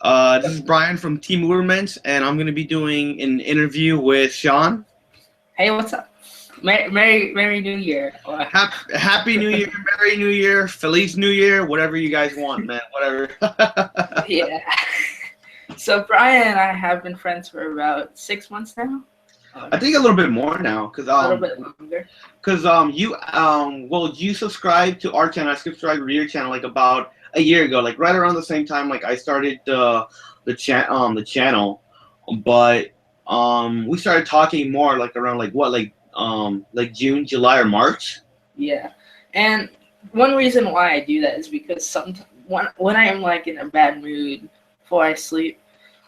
This is Brian from Team Ubermench, and I'm going to be doing an interview with Sean. Hey, what's up? Merry New Year. Happy New Year, Merry New Year, Feliz New Year, whatever you guys want, man, whatever. Yeah. So Brian and I have been friends for about 6 months now. I think a little bit more now, cause a little bit longer. Cause you subscribed to our channel. I subscribed to your channel like about a year ago, like right around the same time. Like I started the channel, but we started talking more like around like June, July, or March. Yeah, and one reason why I do that is because when I am like in a bad mood before I sleep,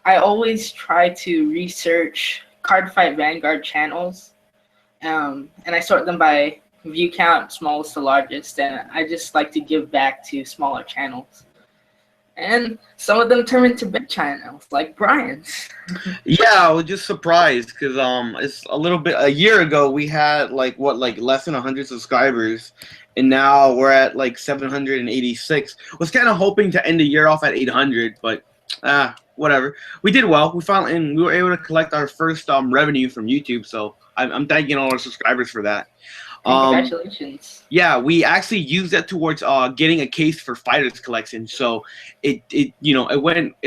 I always try to research Cardfight Vanguard channels, and I sort them by view count, smallest to largest, and I just like to give back to smaller channels. And some of them turn into big channels, like Brian's. Yeah, I was just surprised because it's a year ago we had like less than 100 subscribers, and now we're at like 786. Was kind of hoping to end the year off at 800, but whatever. We did well. We were able to collect our first revenue from YouTube, so I'm thanking all our subscribers for that. Congratulations. Yeah, we actually used that towards getting a case for Fighters Collection. So it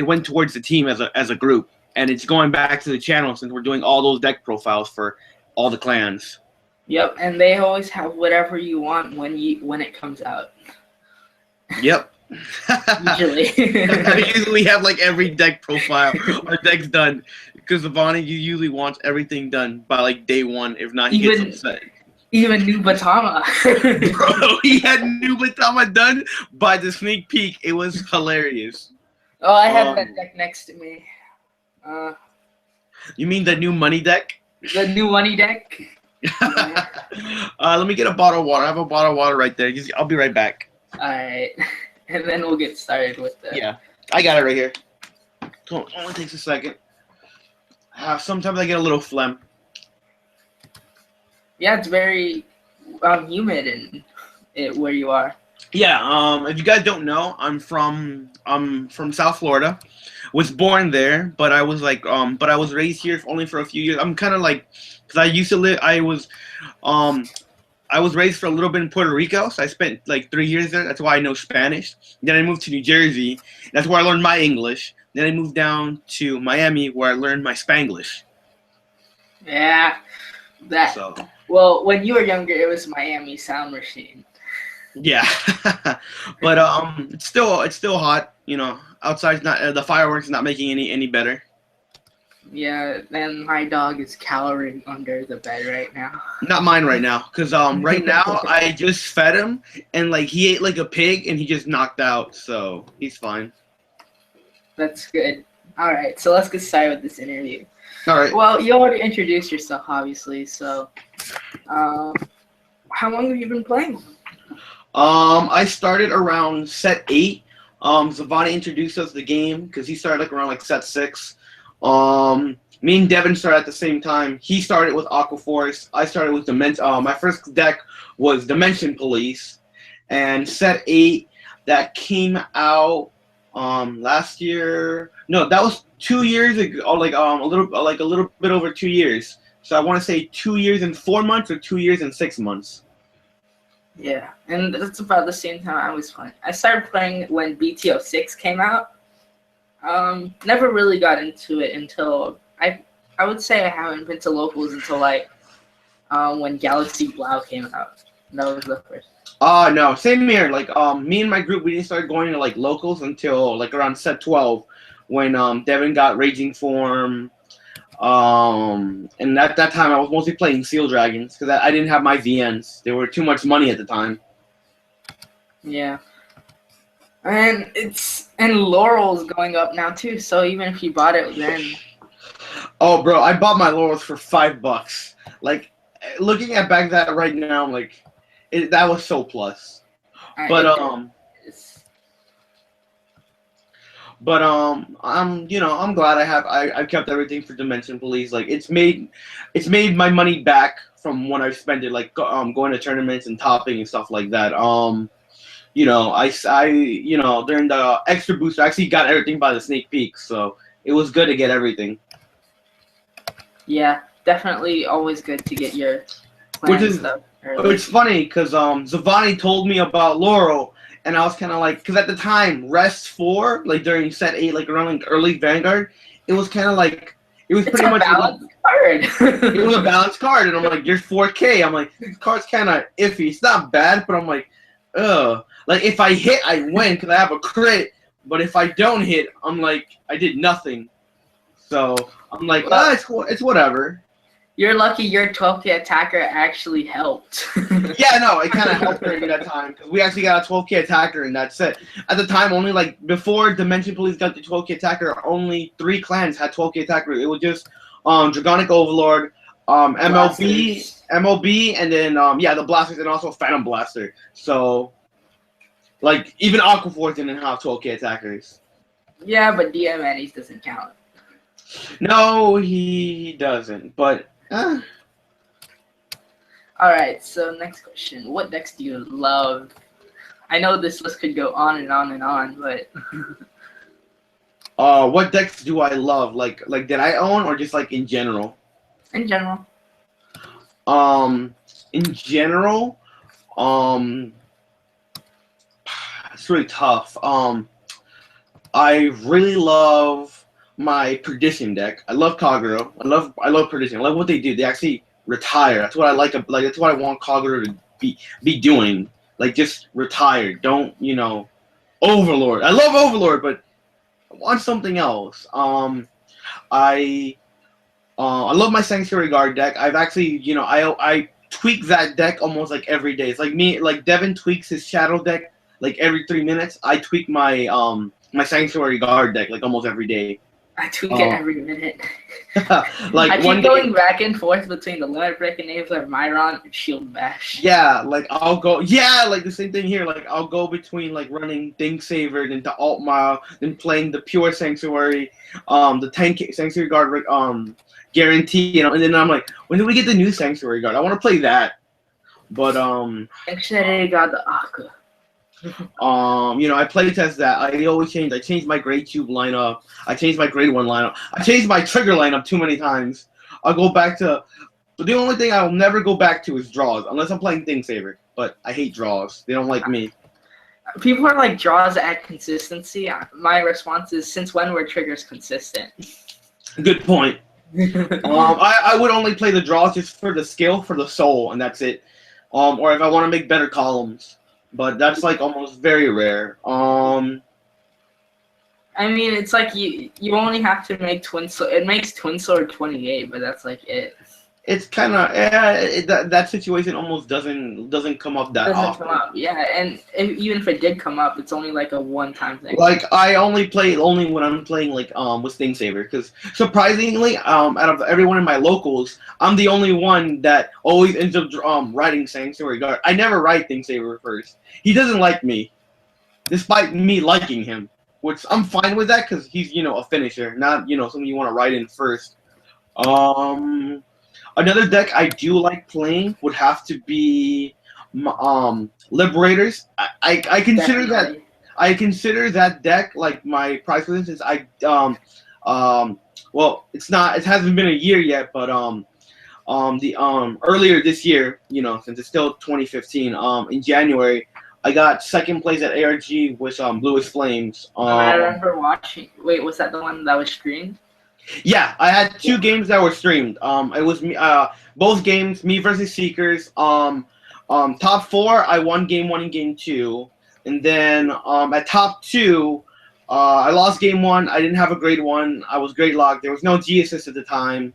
went towards the team as a group, and it's going back to the channel since we're doing all those deck profiles for all the clans. Yep, and they always have whatever you want when it comes out. Yep. Usually. Usually we have like every deck profile or deck's done because Giovanni usually wants everything done by like day one. If not, he gets upset. Even New Batama. Bro, he had New Batama done by the sneak peek. It was hilarious. Oh, I have that deck next to me. You mean the new money deck? The new money deck? Yeah. Let me get a bottle of water. I have a bottle of water right there. I'll be right back. Alright. And then we'll get started with the... Yeah, I got it right here. It only takes a second. Sometimes I get a little phlegm. Yeah, it's very humid where you are. Yeah, if you guys don't know, I'm from South Florida. Was born there, but I was raised here only for a few years. I'm kind of like, because I was raised for a little bit in Puerto Rico, so I spent like 3 years there. That's why I know Spanish. Then I moved to New Jersey. That's where I learned my English. Then I moved down to Miami, where I learned my Spanglish. Yeah, Well, when you were younger, it was Miami Sound Machine. Yeah, but it's still hot. You know, outside's not the fireworks not making any better. Yeah, and my dog is cowering under the bed right now. Not mine right now, because right now I just fed him, and like he ate like a pig, and he just knocked out, so he's fine. That's good. All right, so let's get started with this interview. All right. Well, you already introduced yourself, obviously, so how long have you been playing? I started around set 8. Giovanni introduced us to the game because he started like around like set 6. Me and Devin started at the same time. He started with Aquaforce. I started with my first deck was Dimension Police, and set 8 that came out last year. No, that was 2 years ago. Like a little bit over 2 years. So I want to say 2 years and 4 months or 2 years and 6 months. Yeah, and that's about the same time I was playing. I started playing when BTO 6 came out. Never really got into it until I would say I haven't been to locals until like when Galaxy Blau came out. That was the first. No, same here. Like me and my group, we didn't start going to like locals until like around set 12 when Devin got Raging Form. And at that time I was mostly playing Seal Dragons because I didn't have my VNs. They were too much money at the time. Yeah. And Laurel's going up now too, so even if you bought it then. Oh bro, I bought my Laurels for $5. Like looking at back that right now, I'm like that was so plus. But I'm glad I've kept everything for Dimension Police. Like it's made my money back from when I spent it, like going to tournaments and topping and stuff like that. during the extra booster, I actually got everything by the sneak peek, so it was good to get everything. Yeah, definitely always good to get your Which clan is, stuff early. it's funny because Zavani told me about Laurel, and I was kind of like, because at the time, Rest 4, like during set 8, like around like early Vanguard, it was kind of like, it was It's pretty a much, balanced card. it was a balanced card, and I'm like, you're 4K. I'm like, this card's kind of iffy. It's not bad, but I'm like, ugh. Like, if I hit, I win because I have a crit, but if I don't hit, I'm like, I did nothing. So, I'm like, it's whatever. You're lucky your 12K attacker actually helped. Yeah, no, it kind of helped during that time because we actually got a 12K attacker and that's it. At the time, only like before Dimension Police got the 12K attacker, only 3 clans had 12K attacker. It was just Dragonic Overlord, MLB, and then the Blasters and also Phantom Blaster. So, like even Aquaforce didn't have 12K attackers. Yeah, but DM Annie's doesn't count. No, he doesn't. But. Alright, so next question. What decks do you love? I know this list could go on and on and on, but what decks do I love? Like that I own or just like in general? in general. In general, it's really tough. I really love my Perdition deck. I love Kagero. I love Perdition. I love what they do. They actually retire. That's what I like. Like that's what I want Kagero to be doing. Like just retire. Don't Overlord. I love Overlord, but I want something else. I love my Sanctuary Guard deck. I've actually I tweak that deck almost like every day. It's like me. Like Devin tweaks his Shadow deck like every 3 minutes. I tweak my my Sanctuary Guard deck like almost every day. I tweak it every minute. Like I keep going back and forth between the Limit Break Enabler, Myron, and Shield Bash. Yeah, like I'll go. Yeah, like the same thing here. Like I'll go between like running Thing Saver, then to Alt Mile, then playing the pure Sanctuary, the 10K Sanctuary Guard guarantee, and then I'm like, when do we get the new Sanctuary Guard? I want to play that, but Sanctuary Guard the Aqua. I play test that. I always change. I change my grade 2 lineup. I change my grade 1 lineup. I changed my trigger lineup too many times. I'll go back to. But the only thing I will never go back to is draws, unless I'm playing Thing Saver. But I hate draws. They don't like me. People are like, draws add consistency. My response is, since when were triggers consistent? Good point. I would only play the draws just for the skill, for the soul, and that's it. Or if I want to make better columns. But that's like almost very rare. I mean, it's like you only have to make Twin Sword. It makes Twin Sword 28, but that's like it. It's kind of that situation almost doesn't come up that often. Come up, yeah, and even if it did come up, it's only like a one-time thing. Like I only play when I'm playing like with Thing Saver, because surprisingly, out of everyone in my locals, I'm the only one that always ends up writing Sanctuary Guard. I never write Thing Saver first. He doesn't like me, despite me liking him, which I'm fine with that because he's a finisher, not something you want to write in first. Another deck I do like playing would have to be Liberators. I consider Definitely. I consider that deck like my prize for instance. Well, it hasn't been a year yet, but earlier this year, since it's still 2015, in January, I got second place at ARG with Bluish Flames. I remember watching. Wait, was that the one that was streamed? Yeah, I had 2 games that were streamed. It was me, both games, me versus Seekers. Top 4, I won game 1 and game 2, and then at top 2, I lost game 1. I didn't have a grade 1. I was grade locked. There was no G assist at the time.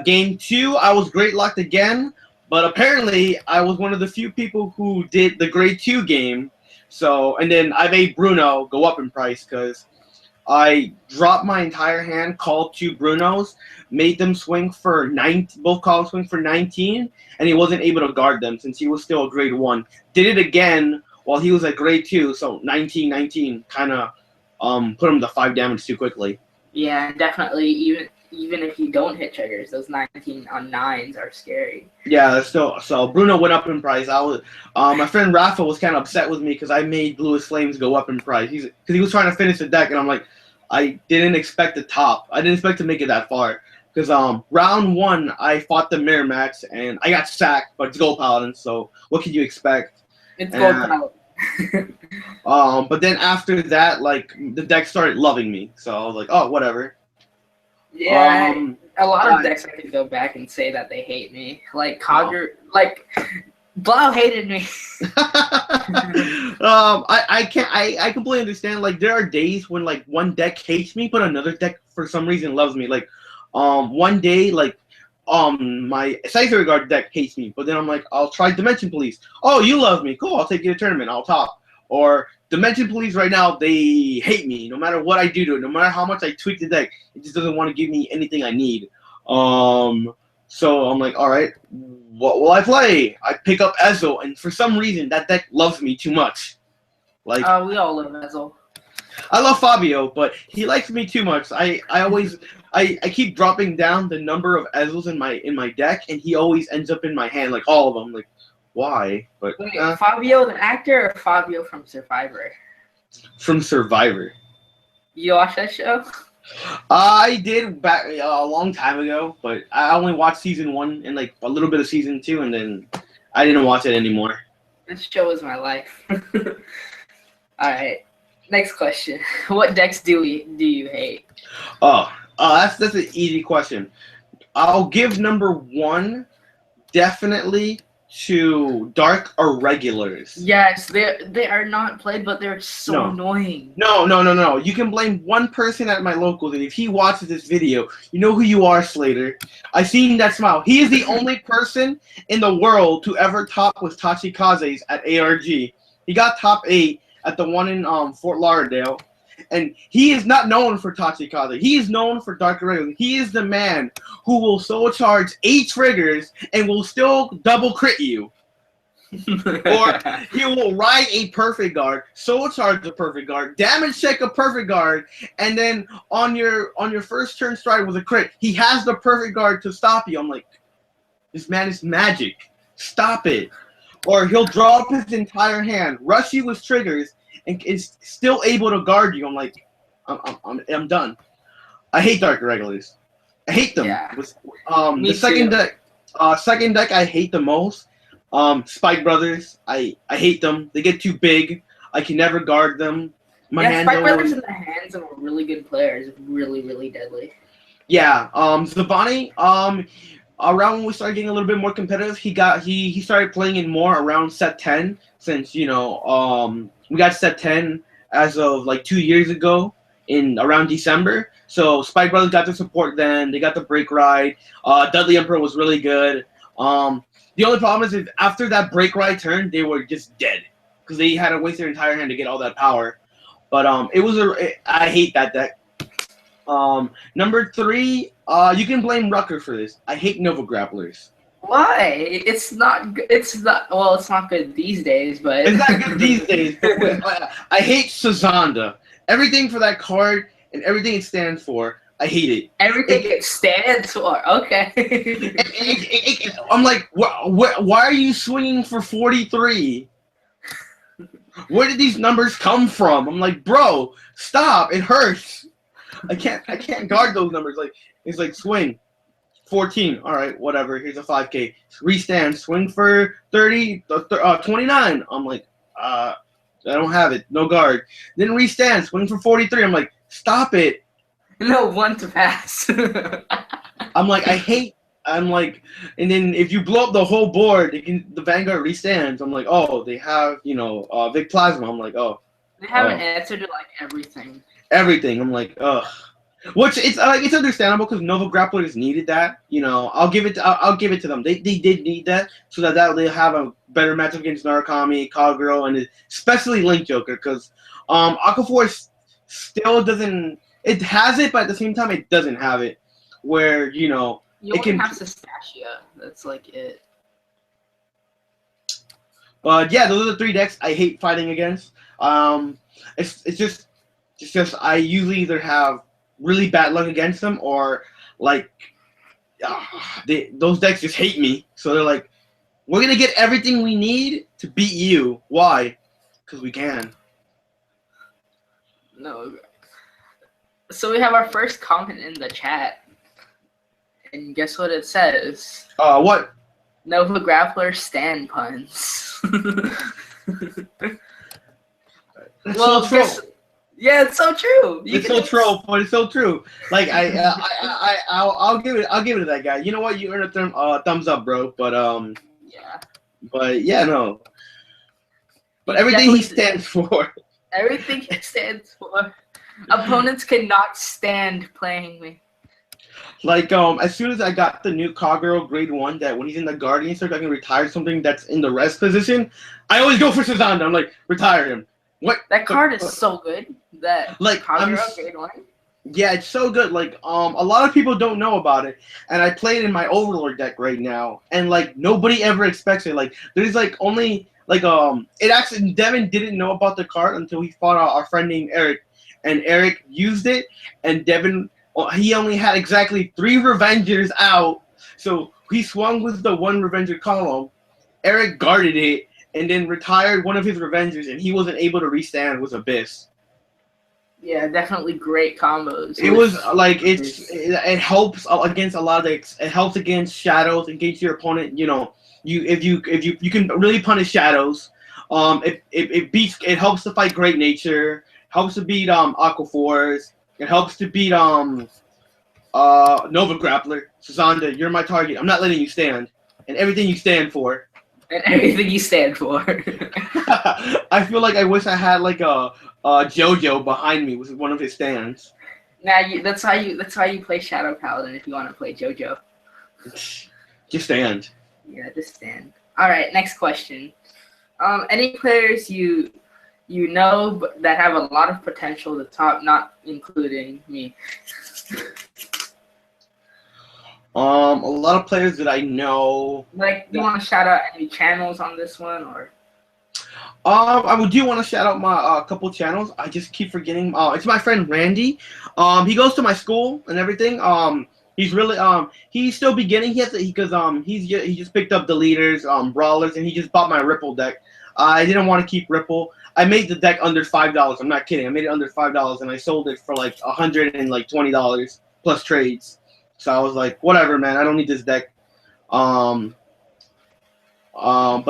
Game 2, I was grade locked again, but apparently I was one of the few people who did the grade 2 game. So, and then I made Bruno go up in price because I dropped my entire hand, called 2 Brunos, made them swing for 19, both columns swing for 19, and he wasn't able to guard them since he was still a grade 1. Did it again while he was at grade 2, so 19, kind of put him to 5 damage too quickly. Yeah, definitely. even if you don't hit triggers, those 19 on 9s are scary. Yeah, so Bruno went up in price. My friend Rafa was kind of upset with me because I made Bluest Flames go up in price. Because he was trying to finish the deck, and I'm like, I didn't expect the top. I didn't expect to make it that far. Because round 1, I fought the Mirror Max, and I got sacked, but it's Gold Paladin, so what could you expect? It's Gold Paladin. But then after that, like, the deck started loving me, so I was like, oh, whatever. Yeah, a lot of decks I could go back and say that they hate me. Like Cogger, like Blau hated me. I completely understand. Like, there are days when like one deck hates me, but another deck for some reason loves me. Like, one day, like, my Cypher Guard deck hates me, but then I'm like, I'll try Dimension Police. Oh, you love me, cool. I'll take you to a tournament. I'll top. Or Dimension Police right now, they hate me. No matter what I do to it, no matter how much I tweak the deck, it just doesn't want to give me anything I need. So I'm like, all right, what will I play? I pick up Ezel, and for some reason, that deck loves me too much. Like, we all love Ezel. I love Fabio, but he likes me too much. I keep dropping down the number of Ezels in my deck, and he always ends up in my hand, like all of them. Like, why? But wait, Fabio the actor or Fabio from Survivor? From Survivor. You watch that show? I did back a long time ago, but I only watched season 1 and like a little bit of season 2, and then I didn't watch it anymore. This show is my life. All right. Next question. What decks do you hate? That's an easy question. I'll give number 1 definitely to Dark Irregulars. Yes, they are not played, but they're so annoying. No. You can blame one person at my locals, and if he watches this video, you know who you are, Slater. I seen that smile. He is the only person in the world to ever top with Tachikaze's at ARG. He got top 8 at the one in Fort Lauderdale, and he is not known for Tachikaze. He is known for Dark Irregulars. He is the man who will soul charge 8 triggers and will still double crit you. Or he will ride a perfect guard, soul charge a perfect guard, damage check a perfect guard, and then on your first turn strike with a crit, he has the perfect guard to stop you. I'm like, this man is magic. Stop it. Or he'll draw up his entire hand, rush you with triggers, and is still able to guard you. I'm like, I'm done. I hate Dark Irregulars. I hate them. Yeah. The second deck I hate the most. Spike Brothers. I hate them. They get too big. I can never guard them. Spike Brothers in the hands of a really good player is really, really deadly. Yeah. Zavani. Around when we started getting a little bit more competitive, he started playing in more around set 10. Since we got set 10 as of like 2 years ago in around December. So Spike Brothers got the support then. They got the break ride. Dudley Emperor was really good. The only problem is after that break ride turn, they were just dead because they had to waste their entire hand to get all that power. But I hate that deck. Number 3, you can blame Rucker for this. I hate Nova Grapplers. Why? It's not good these days, but it's not good these days. I hate Sazanda. Everything for that card and everything it stands for, I hate it. Everything it stands for, okay. I'm like, why are you swinging for 43? Where did these numbers come from? I'm like, bro, stop! It hurts. I can't guard those numbers. Like, it's like swing 14. All right, whatever. Here's a 5K. Restand. Swing for 30. 29. I'm like, I don't have it. No guard. Then restand. Swing for 43. I'm like, stop it. No one to pass. I'm like, and then if you blow up the whole board, the Vanguard restands. I'm like, oh, they have Vic Plasma. I'm like, oh. They have an answer to like everything. Everything. I'm like, ugh. Which it's understandable because Nova Grapplers needed that. I'll give it to them. They did need that so that they'll have a better matchup against Narukami, Kagero, and especially Link Joker because Aquaforce still doesn't. It has it, but at the same time, it doesn't have it. Where you it can have Sestashia. That's like it. But yeah, those are the 3 decks I hate fighting against. It's just I usually either have really bad luck against them or like those decks just hate me. So they're like, we're gonna get everything we need to beat you. Why? Because we can. No. So we have our first comment in the chat, and guess what it says? What? Nova Grappler stand puns. Well, yeah, it's so true. It's so true, but it's so true. Like I'll give it to that guy. You know what? You earned a thumbs up, bro. But no. But everything he stands for. Everything he stands for. Opponents cannot stand playing me. Like as soon as I got the new Kagero grade 1, that when he's in the Guardian circle I can retire something that's in the rest position, I always go for Sazanda. I'm like, retire him. What? That card is so good. That like Kagero grade 1. Yeah, it's so good. Like a lot of people don't know about it, and I play it in my Overlord deck right now, and like nobody ever expects it. Like there's like only like it actually Devin didn't know about the card until he fought our friend named Eric, and Eric used it, and Devin he only had exactly 3 Revengers out, so he swung with the 1 Revenger column. Eric guarded it and then retired one of his Revengers, and he wasn't able to restand with Abyss. Yeah, definitely great combos. It was like it helps against a lot of it helps against shadows, against your opponent. You know, if you can really punish shadows. It helps to fight Great Nature, helps to beat Aquaphors. It helps to beat Nova Grappler. Sazanda, you're my target. I'm not letting you stand. And everything you stand for. And everything you stand for. I feel like I wish I had like a JoJo behind me with one of his stands. Now that's how you play Shadow Paladin if you want to play JoJo. Just stand. Yeah, just stand. All right, next question. Any players you know that have a lot of potential to top, not including me? A lot of players that I know. Like, do you want to shout out any channels on this one, or? I do want to shout out my couple channels. I just keep forgetting. It's my friend Randy. He goes to my school and everything. He's really he's still beginning. He just picked up the leaders, brawlers, and he just bought my Ripple deck. I didn't want to keep Ripple. I made the deck under $5. I'm not kidding. I made it under $5, and I sold it for like $120 plus trades. So I was like, whatever, man. I don't need this deck. But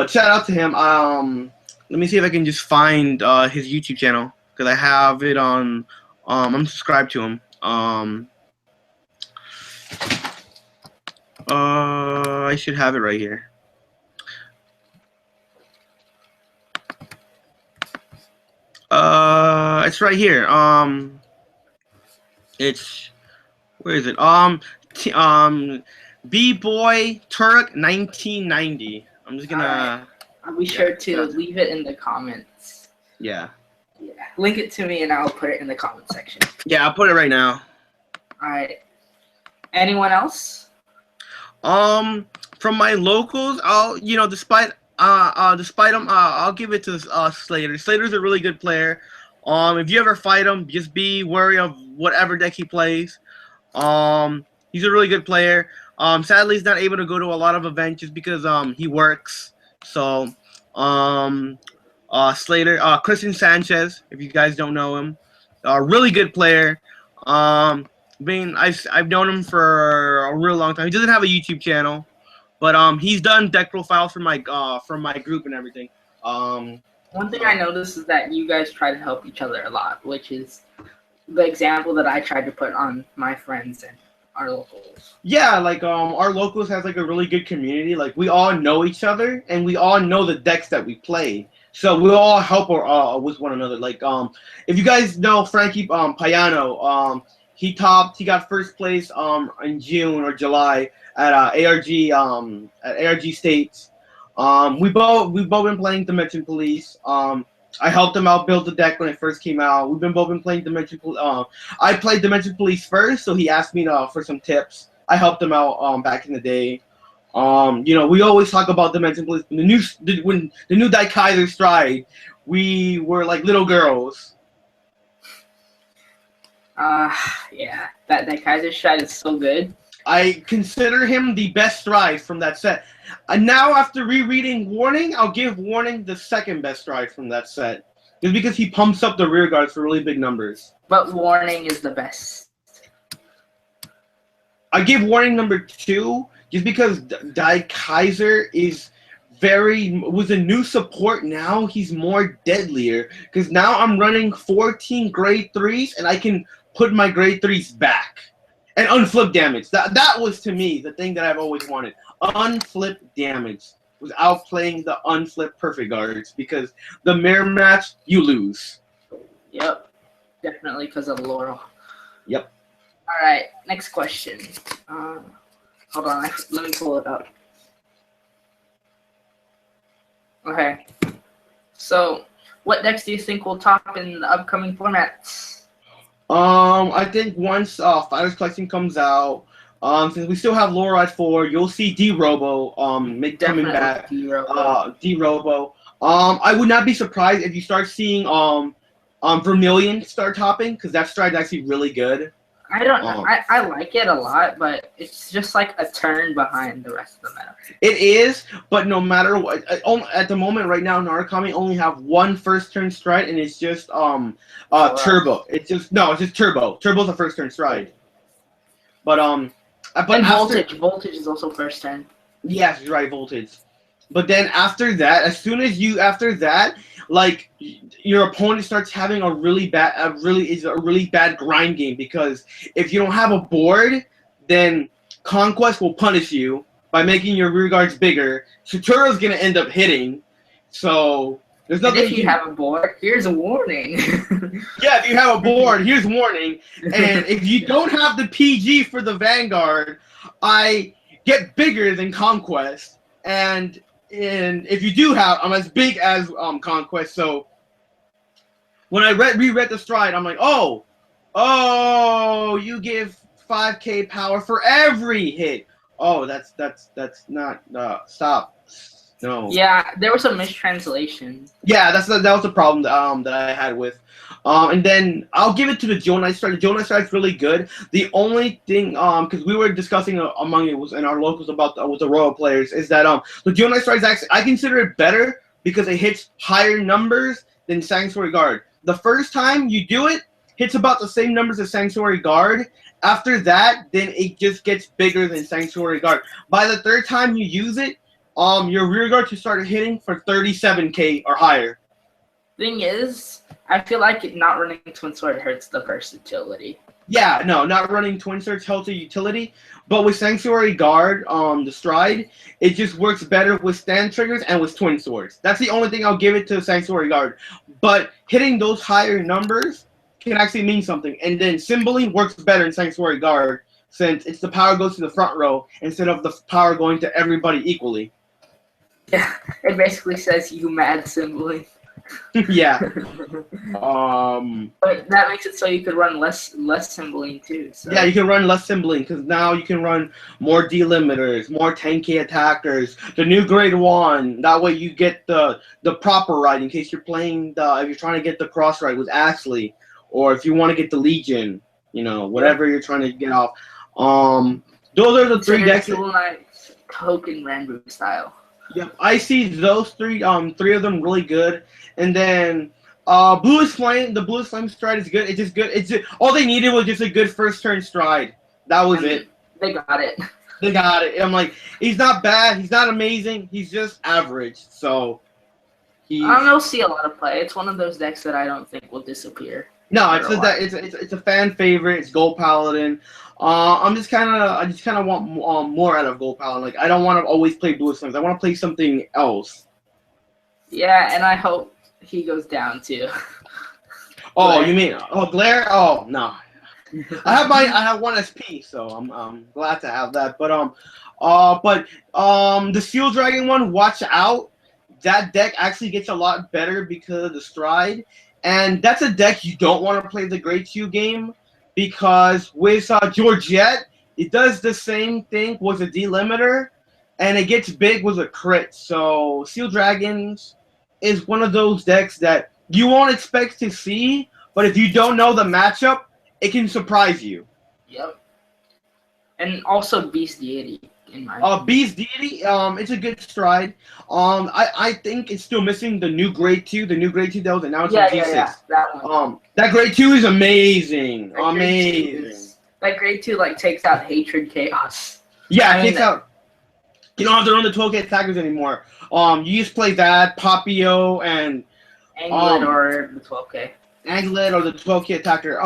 shout out to him. Let me see if I can just find his YouTube channel, because I have it on. I'm subscribed to him. I should have it right here. It's right here. It's where is it? B-Boy Turk 1990. I'm just gonna. I'll be sure to leave it in the comments. Yeah. Yeah. Link it to me and I'll put it in the comment section. Yeah, I'll put it right now. All right. Anyone else? From my locals, despite him, I'll give it to Slater. Slater's a really good player. If you ever fight him, just be wary of whatever deck he plays. He's a really good player. Sadly, he's not able to go to a lot of events just because he works. So, Slater, Christian Sanchez, if you guys don't know him, really good player. I've known him for a real long time. He doesn't have a YouTube channel, but he's done deck profiles for my group and everything. One thing I noticed is that you guys try to help each other a lot, which is the example that I tried to put on my friends and our locals. Yeah, like our locals has like a really good community. Like we all know each other and we all know the decks that we play. So we all help with one another. Like if you guys know Frankie Payano, he got first place in June or July at ARG States. We've both been playing Dimension Police. I helped him out build the deck when it first came out. We've both been playing Dimension Police. I played Dimension Police first, so he asked me for some tips. I helped him out back in the day. We always talk about Dimension Police. When the new Daikaiser Stride, we were like little girls. Yeah, that Kaiser stride is so good. I consider him the best stride from that set. Now, after rereading Warning, I'll give Warning the second best stride from that set. Just because he pumps up the rear guards for really big numbers. But Warning is the best. I give Warning number 2 just because Dai Kaiser was a new support. Now he's more deadlier because now I'm running 14 grade 3s and I can put my grade 3s back. And unflip damage. That was, to me, the thing that I've always wanted. Unflip damage without playing the unflip perfect guards. Because the mirror match, you lose. Yep. Definitely because of Laurel. Yep. All right. Next question. Hold on. Let me pull it up. Okay. So, what decks do you think will top in the upcoming formats? I think once Fighters Collection comes out, since we still have Laura at 4, you'll see D-Robo coming back. D-Robo. I would not be surprised if you start seeing Vermilion start topping, because that stride's actually really good. I don't know. I like it a lot, but it's just like a turn behind the rest of the meta. It is, but no matter what, at the moment right now, Narukami only have one first turn stride, and it's just Turbo. It's just Turbo. Turbo's the first turn stride. But and Voltage is also first turn. Yes, you're right, Voltage. But then after that, like your opponent starts having a really bad grind game, because if you don't have a board, then Conquest will punish you by making your rear guards bigger. Saturo's gonna end up hitting. So there's nothing. And if you have a board, here's a warning. Yeah, if you have a board, here's warning. And if you don't have the PG for the Vanguard, I get bigger than Conquest. And if you do have, I'm as big as Conquest. So when I reread the stride, I'm like, oh, you give 5k power for every hit. Oh, that's not stop. No. Yeah, there was a mistranslation. Yeah, that was the problem that I had with. And then I'll give it to the Jonai stride. The Jonai stride's really good. The only thing, because we were discussing among it was in our locals about with the Royal players, is that the Jonai stride's actually, I consider it better because it hits higher numbers than Sanctuary Guard. The first time you do it, hits about the same numbers as Sanctuary Guard. After that, then it just gets bigger than Sanctuary Guard. By the third time you use it, your rear guard should start hitting for 37k or higher. Thing is, I feel like not running Twin Sword hurts the versatility. Yeah, no, not running Twin Swords helps the utility, but with Sanctuary Guard, the stride, it just works better with stand triggers and with Twin Swords. That's the only thing I'll give it to Sanctuary Guard. But hitting those higher numbers can actually mean something. And then Symboling works better in Sanctuary Guard, since it's the power goes to the front row instead of the power going to everybody equally. Yeah, it basically says you mad Symboling. Yeah. But that makes it so you could run less Symboling too. So. Yeah, you can run less Symboling because now you can run more delimiters, more 10k attackers, the new grade 1. That way you get the proper ride in case you're playing if you're trying to get the cross ride with Ashley, or if you want to get the Legion, whatever you're trying to get off. Those are the three decks. Token Ranbu style. Yep, I see those three of them really good. And then Bluest Flame, the Bluest Flame stride is good. It's just good. All they needed was just a good first turn stride. That was it. They got it. They got it. I'm like, he's not bad. He's not amazing. He's just average. So I don't know. See a lot of play. It's one of those decks that I don't think will disappear. No, it's a fan favorite. It's Gold Paladin. I just kind of want more out of Gold Paladin. Like, I don't want to always play Blue Flames. I want to play something else. Yeah, and I hope he goes down too. Oh, you mean Glare? Oh no, I have 1 SP, so I'm glad to have that. But the Steel Dragon one, watch out. That deck actually gets a lot better because of the stride. And that's a deck you don't want to play the Grade 2 game, because with Georgette, it does the same thing with a delimiter, and it gets big with a crit. So Steel Dragons is one of those decks that you won't expect to see, but if you don't know the matchup, it can surprise you. Yep. And also Beast Deity in my Beast Deity, it's a good stride. I think it's still missing the new grade 2. The new grade 2 that was announced in G6. Yeah, that one. That grade 2 is amazing. That grade 2 like takes out Hatred Chaos. Yeah, it takes out. You don't have to run the 12K attackers anymore. You just play that, Papio, and Anglet or the 12K. Anglet or the 12K attacker.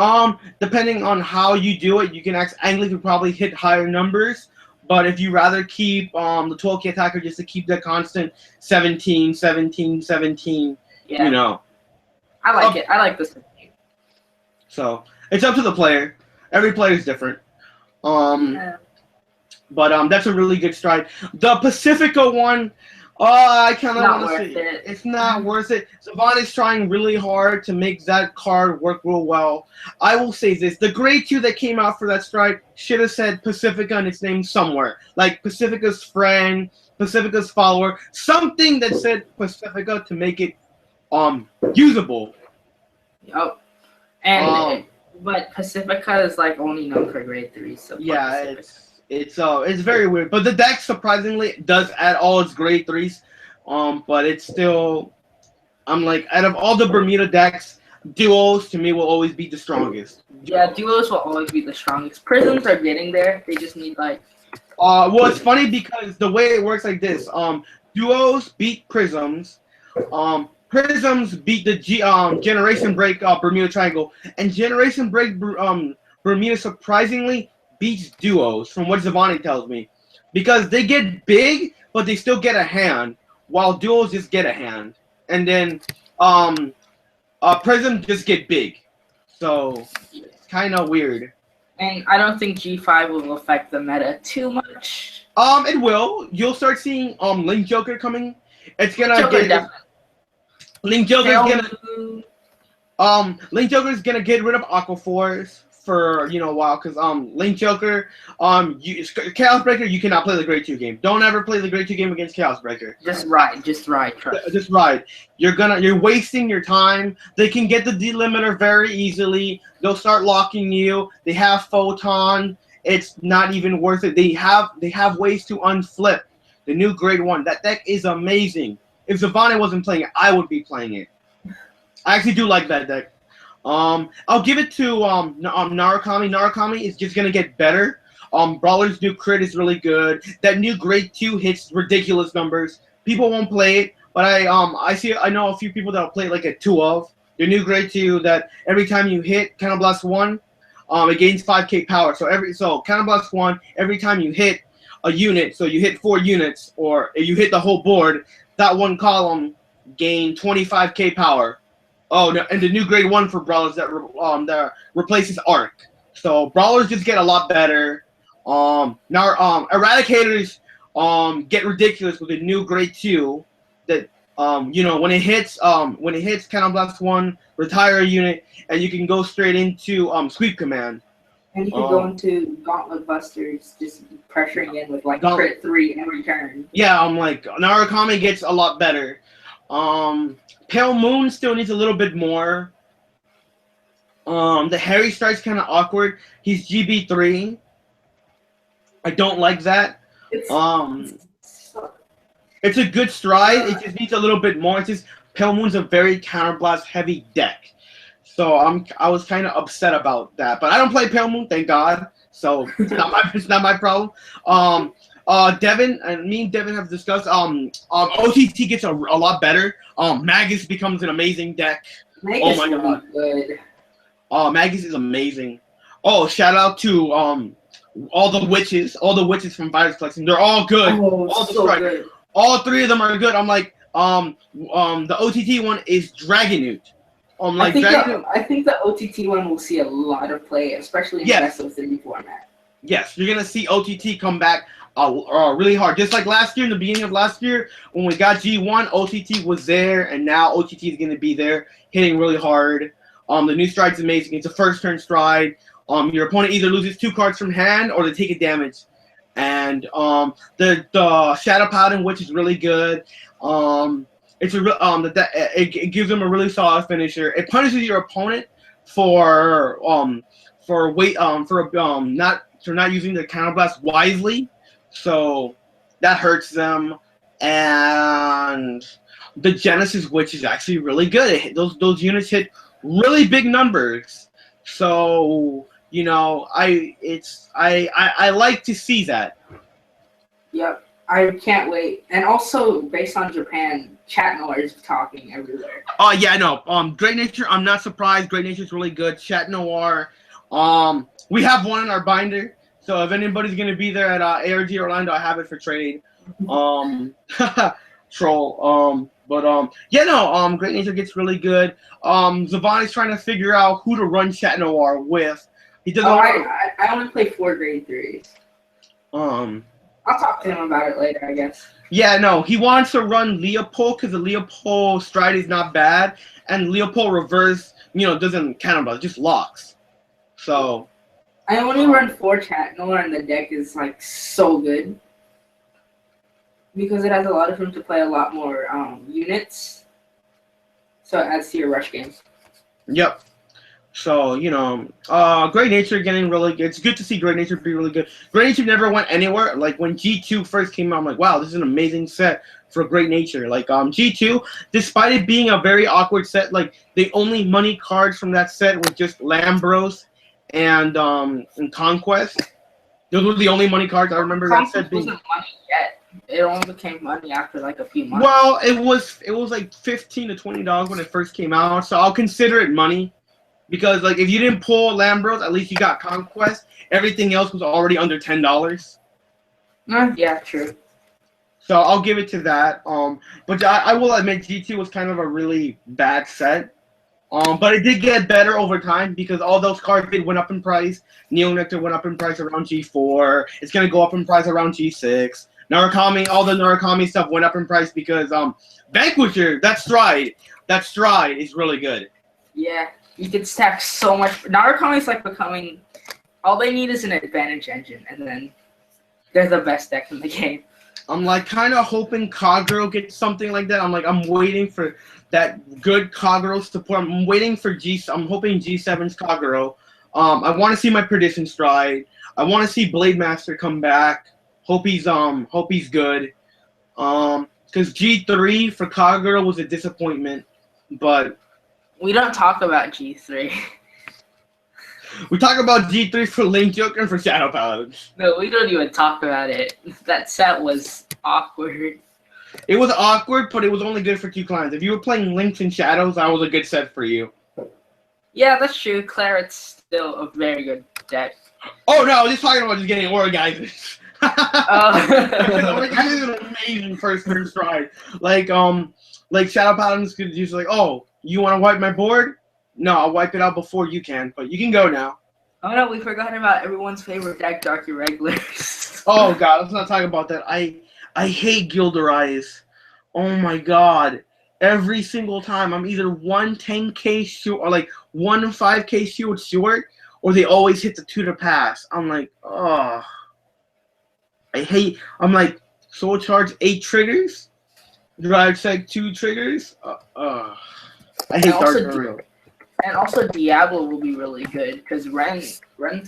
Depending on how you do it, you can Anglet could probably hit higher numbers. But if you rather keep the 12K attacker just to keep the constant 17, 17, 17, yeah. you know. I like it. I like this. So it's up to the player. Every player is different. Yeah. But that's a really good stride. The Pacifica one, I kind of want to say it's not worth it. Savant is trying really hard to make that card work real well. I will say this: the grade 2 that came out for that stride should have said Pacifica in its name somewhere, like Pacifica's friend, Pacifica's follower, something that said Pacifica to make it usable. Yep. And but Pacifica is like only known for grade 3. So yeah, it's very weird. But the deck surprisingly does add all its grade 3s. But it's still, I'm like, out of all the Bermuda decks, duos to me will always be the strongest. Yeah, duos will always be the strongest. Prisms are getting there. They just need like. Well, it's funny because the way it works like this. Duos beat prisms. Prisms beat the Generation Break Bermuda Triangle, and Generation Break Bermuda surprisingly beats duos, from what Giovanni tells me, because they get big, but they still get a hand, while duos just get a hand, and then Prism just get big, so it's kind of weird. And I don't think G5 will affect the meta too much. It will. You'll start seeing Link Joker coming. It's gonna get. Link Joker is gonna get rid of Aquaforce for a while, because Link Joker, Chaos Breaker, you cannot play the grade 2 game. Don't ever play the grade 2 game against Chaos Breaker. Just ride, trust. Just ride. You're wasting your time. They can get the delimiter very easily. They'll start locking you. They have Photon. It's not even worth it. They have ways to unflip the new grade 1. That deck is amazing. If Giovanni wasn't playing it, I would be playing it. I actually do like that deck. I'll give it to Narukami. Narukami is just gonna get better. Brawler's new crit is really good. That new grade 2 hits ridiculous numbers. People won't play it, but I know a few people that'll play it like a 2 of. The new grade 2 that every time you hit Counterblast 1, it gains 5k power. So Counterblast 1, every time you hit a unit, so you hit 4 units, or if you hit the whole board, that one column gain 25k power. Oh no! And the new grade 1 for brawlers that replaces Arc. So brawlers just get a lot better. Now eradicators get ridiculous with the new grade 2. That when it hits Counterblast 1, retire a unit, and you can go straight into Sweep Command. And you can go into Gauntlet Busters, just pressuring in with like crit 3 every turn. Yeah, Narukami gets a lot better. Pale Moon still needs a little bit more. The Harry Strike's kind of awkward. He's GB3. I don't like that. It's a good stride. It just needs a little bit more. It's just Pale Moon's a very counterblast heavy deck. So I was kind of upset about that, but I don't play Pale Moon, thank God. So it's not my problem. Devin and me and Devin have discussed. OTT gets a lot better. Magus becomes an amazing deck. Magus, oh my God, good. Magus is amazing. Oh, shout out to all the witches from Virus Collection. They're all good. Oh, all so good. All 3 of them are good. I'm like, the OTT one is Dragonute. I think the OTT one will see a lot of play, especially in the best of 3 format. Yes, you're gonna see OTT come back really hard. Just like last year, in the beginning of last year, when we got G1, OTT was there, and now OTT is gonna be there, hitting really hard. The new stride's amazing. It's a first turn stride. Your opponent either loses 2 cards from hand or they take a damage. And the Shadow Paladin, which is really good. It gives them a really solid finisher. It punishes your opponent for not using the counterblast wisely, so that hurts them. And the Genesis Witch is actually really good. Those units hit really big numbers, so I like to see that. Yep, I can't wait. And also, based on Japan, Chat Noir is talking everywhere. Oh yeah, no. Great Nature. I'm not surprised. Great Nature is really good. Chat Noir. We have one in our binder, so if anybody's gonna be there at ARG Orlando, I have it for trade. Troll. Yeah, no. Great Nature gets really good. Zavon is trying to figure out who to run Chat Noir with. He doesn't. I only play 4 grade 3s. I'll talk to him about it later, I guess. Yeah, no, he wants to run Leopold because the Leopold stride is not bad, and Leopold reverse, doesn't counter, just locks. So. I only run 4 Chat Noir, and the deck is like so good because it has a lot of room to play a lot more units, so it adds to your rush games. Yep. So, Great Nature getting really good. It's good to see Great Nature be really good. Great Nature never went anywhere. Like, when G2 first came out, I'm like, wow, this is an amazing set for Great Nature. Like, G2, despite it being a very awkward set, like, the only money cards from that set were just Lambros and Conquest. Those were the only money cards I remember that set being. Wasn't money yet. It only became money after, like, a few months. Well, it was like $15 to $20 when it first came out, so I'll consider it money. Because, like, if you didn't pull Lambros, at least you got Conquest. Everything else was already under $10. Yeah, true. So I'll give it to that. But I will admit G2 was kind of a really bad set. But it did get better over time because all those cards went up in price. Neonectar went up in price around G4. It's going to go up in price around G6. Narukami, all the Narukami stuff went up in price because Vanquisher, that stride is really good. Yeah. You can stack so much. Narukami is like becoming. All they need is an advantage engine, and then they're the best deck in the game. I'm like kind of hoping Kagero gets something like that. I'm waiting for that good Kagero support. I'm waiting for I'm hoping G7's Kagero. I want to see my Perdition Stride. I want to see Blade Master come back. Hope he's good. Because G3 for Kagero was a disappointment, but. We don't talk about G3. We talk about G3 for Link Joker and for Shadow Paladins. No, we don't even talk about it. That set was awkward. It was awkward, but it was only good for 2 clients. If you were playing Links and Shadows, that was a good set for you. Yeah, that's true. Claret's still a very good deck. Oh, no, I was just talking about just getting Orgizers. Orgizers is an amazing first-turn stride. Like Shadow Paladins could just like, oh, you want to wipe my board? No, I'll wipe it out before you can, but you can go now. Oh no, we forgot about everyone's favorite deck, Dark Irregulars. Oh god, let's not talk about that. I hate Gilderize. Oh my god. Every single time I'm either 1 10k short or like 1 5k shield short, or they always hit the 2 to pass. I'm like, oh. I'm like, Soul Charge 8 triggers? Drive Check 2 triggers? I hate Dark Irregulars. And also Diablo will be really good because Ren's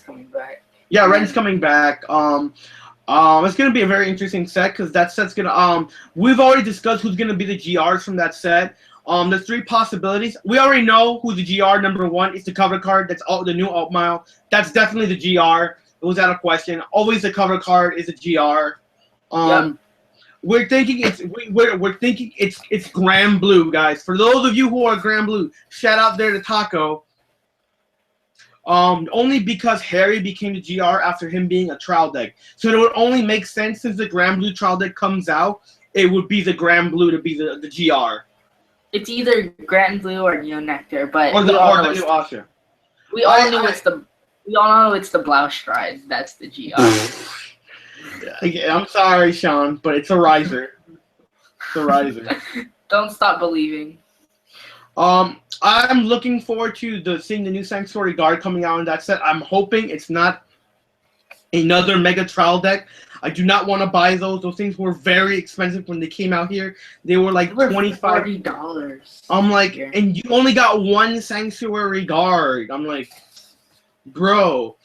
coming back. Yeah, Ren's coming back. It's gonna be a very interesting set because that set's gonna we've already discussed who's gonna be the GRs from that set. There's 3 possibilities. We already know who the GR number 1 is. The cover card. That's all the new Alt Mile. That's definitely the GR. It was out of question. Always the cover card is a GR. Yep. We're thinking it's Grand Blue, guys. For those of you who are Grand Blue, shout out there to Taco. Only because Harry became the GR after him being a trial deck. So it would only make sense since the Grand Blue trial deck comes out, it would be the Grand Blue to be the GR. It's either Grand Blue or Neonectar, but or the new Asha. We all know it's the Blaustride. That's the GR. I'm sorry, Sean, but it's a riser. It's a riser. Don't stop believing. I'm looking forward to seeing the new Sanctuary Guard coming out in that set. I'm hoping it's not another Mega Trial deck. I do not want to buy those. Those things were very expensive when they came out here. They were like $25. I'm like, and you only got 1 Sanctuary Guard. I'm like, bro.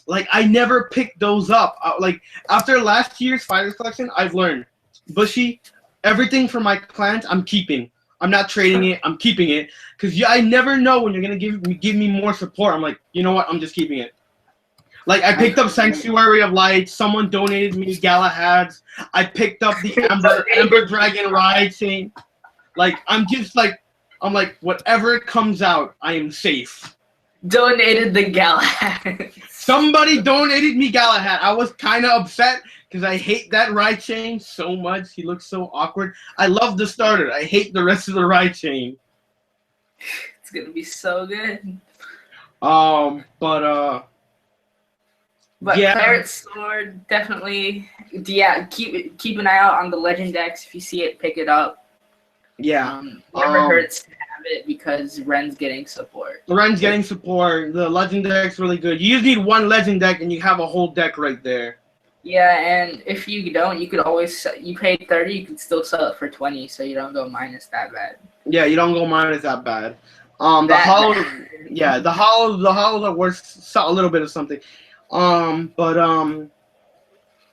Like I never picked those up. Like after last year's fighters collection, I've learned, Bushy, everything from my clans I'm keeping. I'm not trading it. I'm keeping it because I never know when you're gonna give me more support. I'm like, you know what? I'm just keeping it. Like I picked up Sanctuary of Light. Someone donated me Galahads. I picked up the Ember Dragon Ride chain. Like I'm like whatever comes out, I am safe. Donated the Galahad. Somebody donated me Galahad. I was kind of upset because I hate that ride chain so much. He looks so awkward. I love the starter. I hate the rest of the ride chain. It's gonna be so good. But yeah. Pirate Sword definitely. Yeah, keep an eye out on the Legend decks. If you see it, pick it up. Yeah. Never hurts to have it because Ren's getting support. Ren's getting support. The Legend deck's really good. You just need one Legend deck and you have a whole deck right there. Yeah, and if you don't, you could always you paid 30, you could still sell it for 20, so you don't go minus that bad. Yeah, you don't go minus that bad. The hollows are worth a little bit of something. But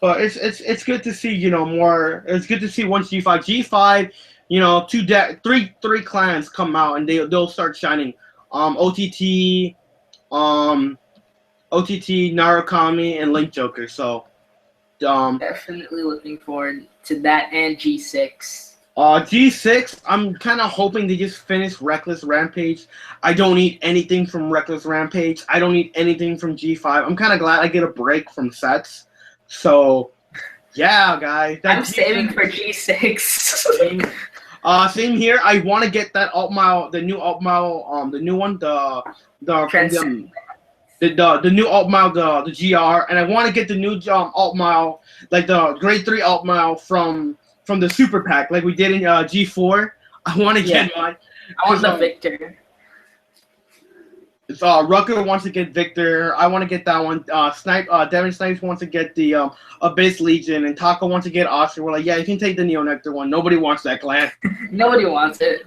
it's good to see, you know, more. It's good to see once G5, you know, three clans come out and they'll start shining. OTT, Narukami, and Link Joker. So, definitely looking forward to that and G6. G6, I'm kind of hoping they just finish Reckless Rampage. I don't need anything from Reckless Rampage. I don't need anything from G5. I'm kind of glad I get a break from sets. So, yeah, guys. I'm saving for G6. Same here. I want to get that the new alt mile, the new one, the new alt mile, the GR, and I want to get the new alt mile, like the grade 3 alt mile from the super pack, like we did in G4. I want to get mine. I want the Victor. Rucker wants to get Victor. I want to get that one. Devin Snipes wants to get the Abyss Legion, and Taco wants to get Oscar. We're like, yeah, you can take the Neo Nectar one. Nobody wants that clan. Nobody wants it.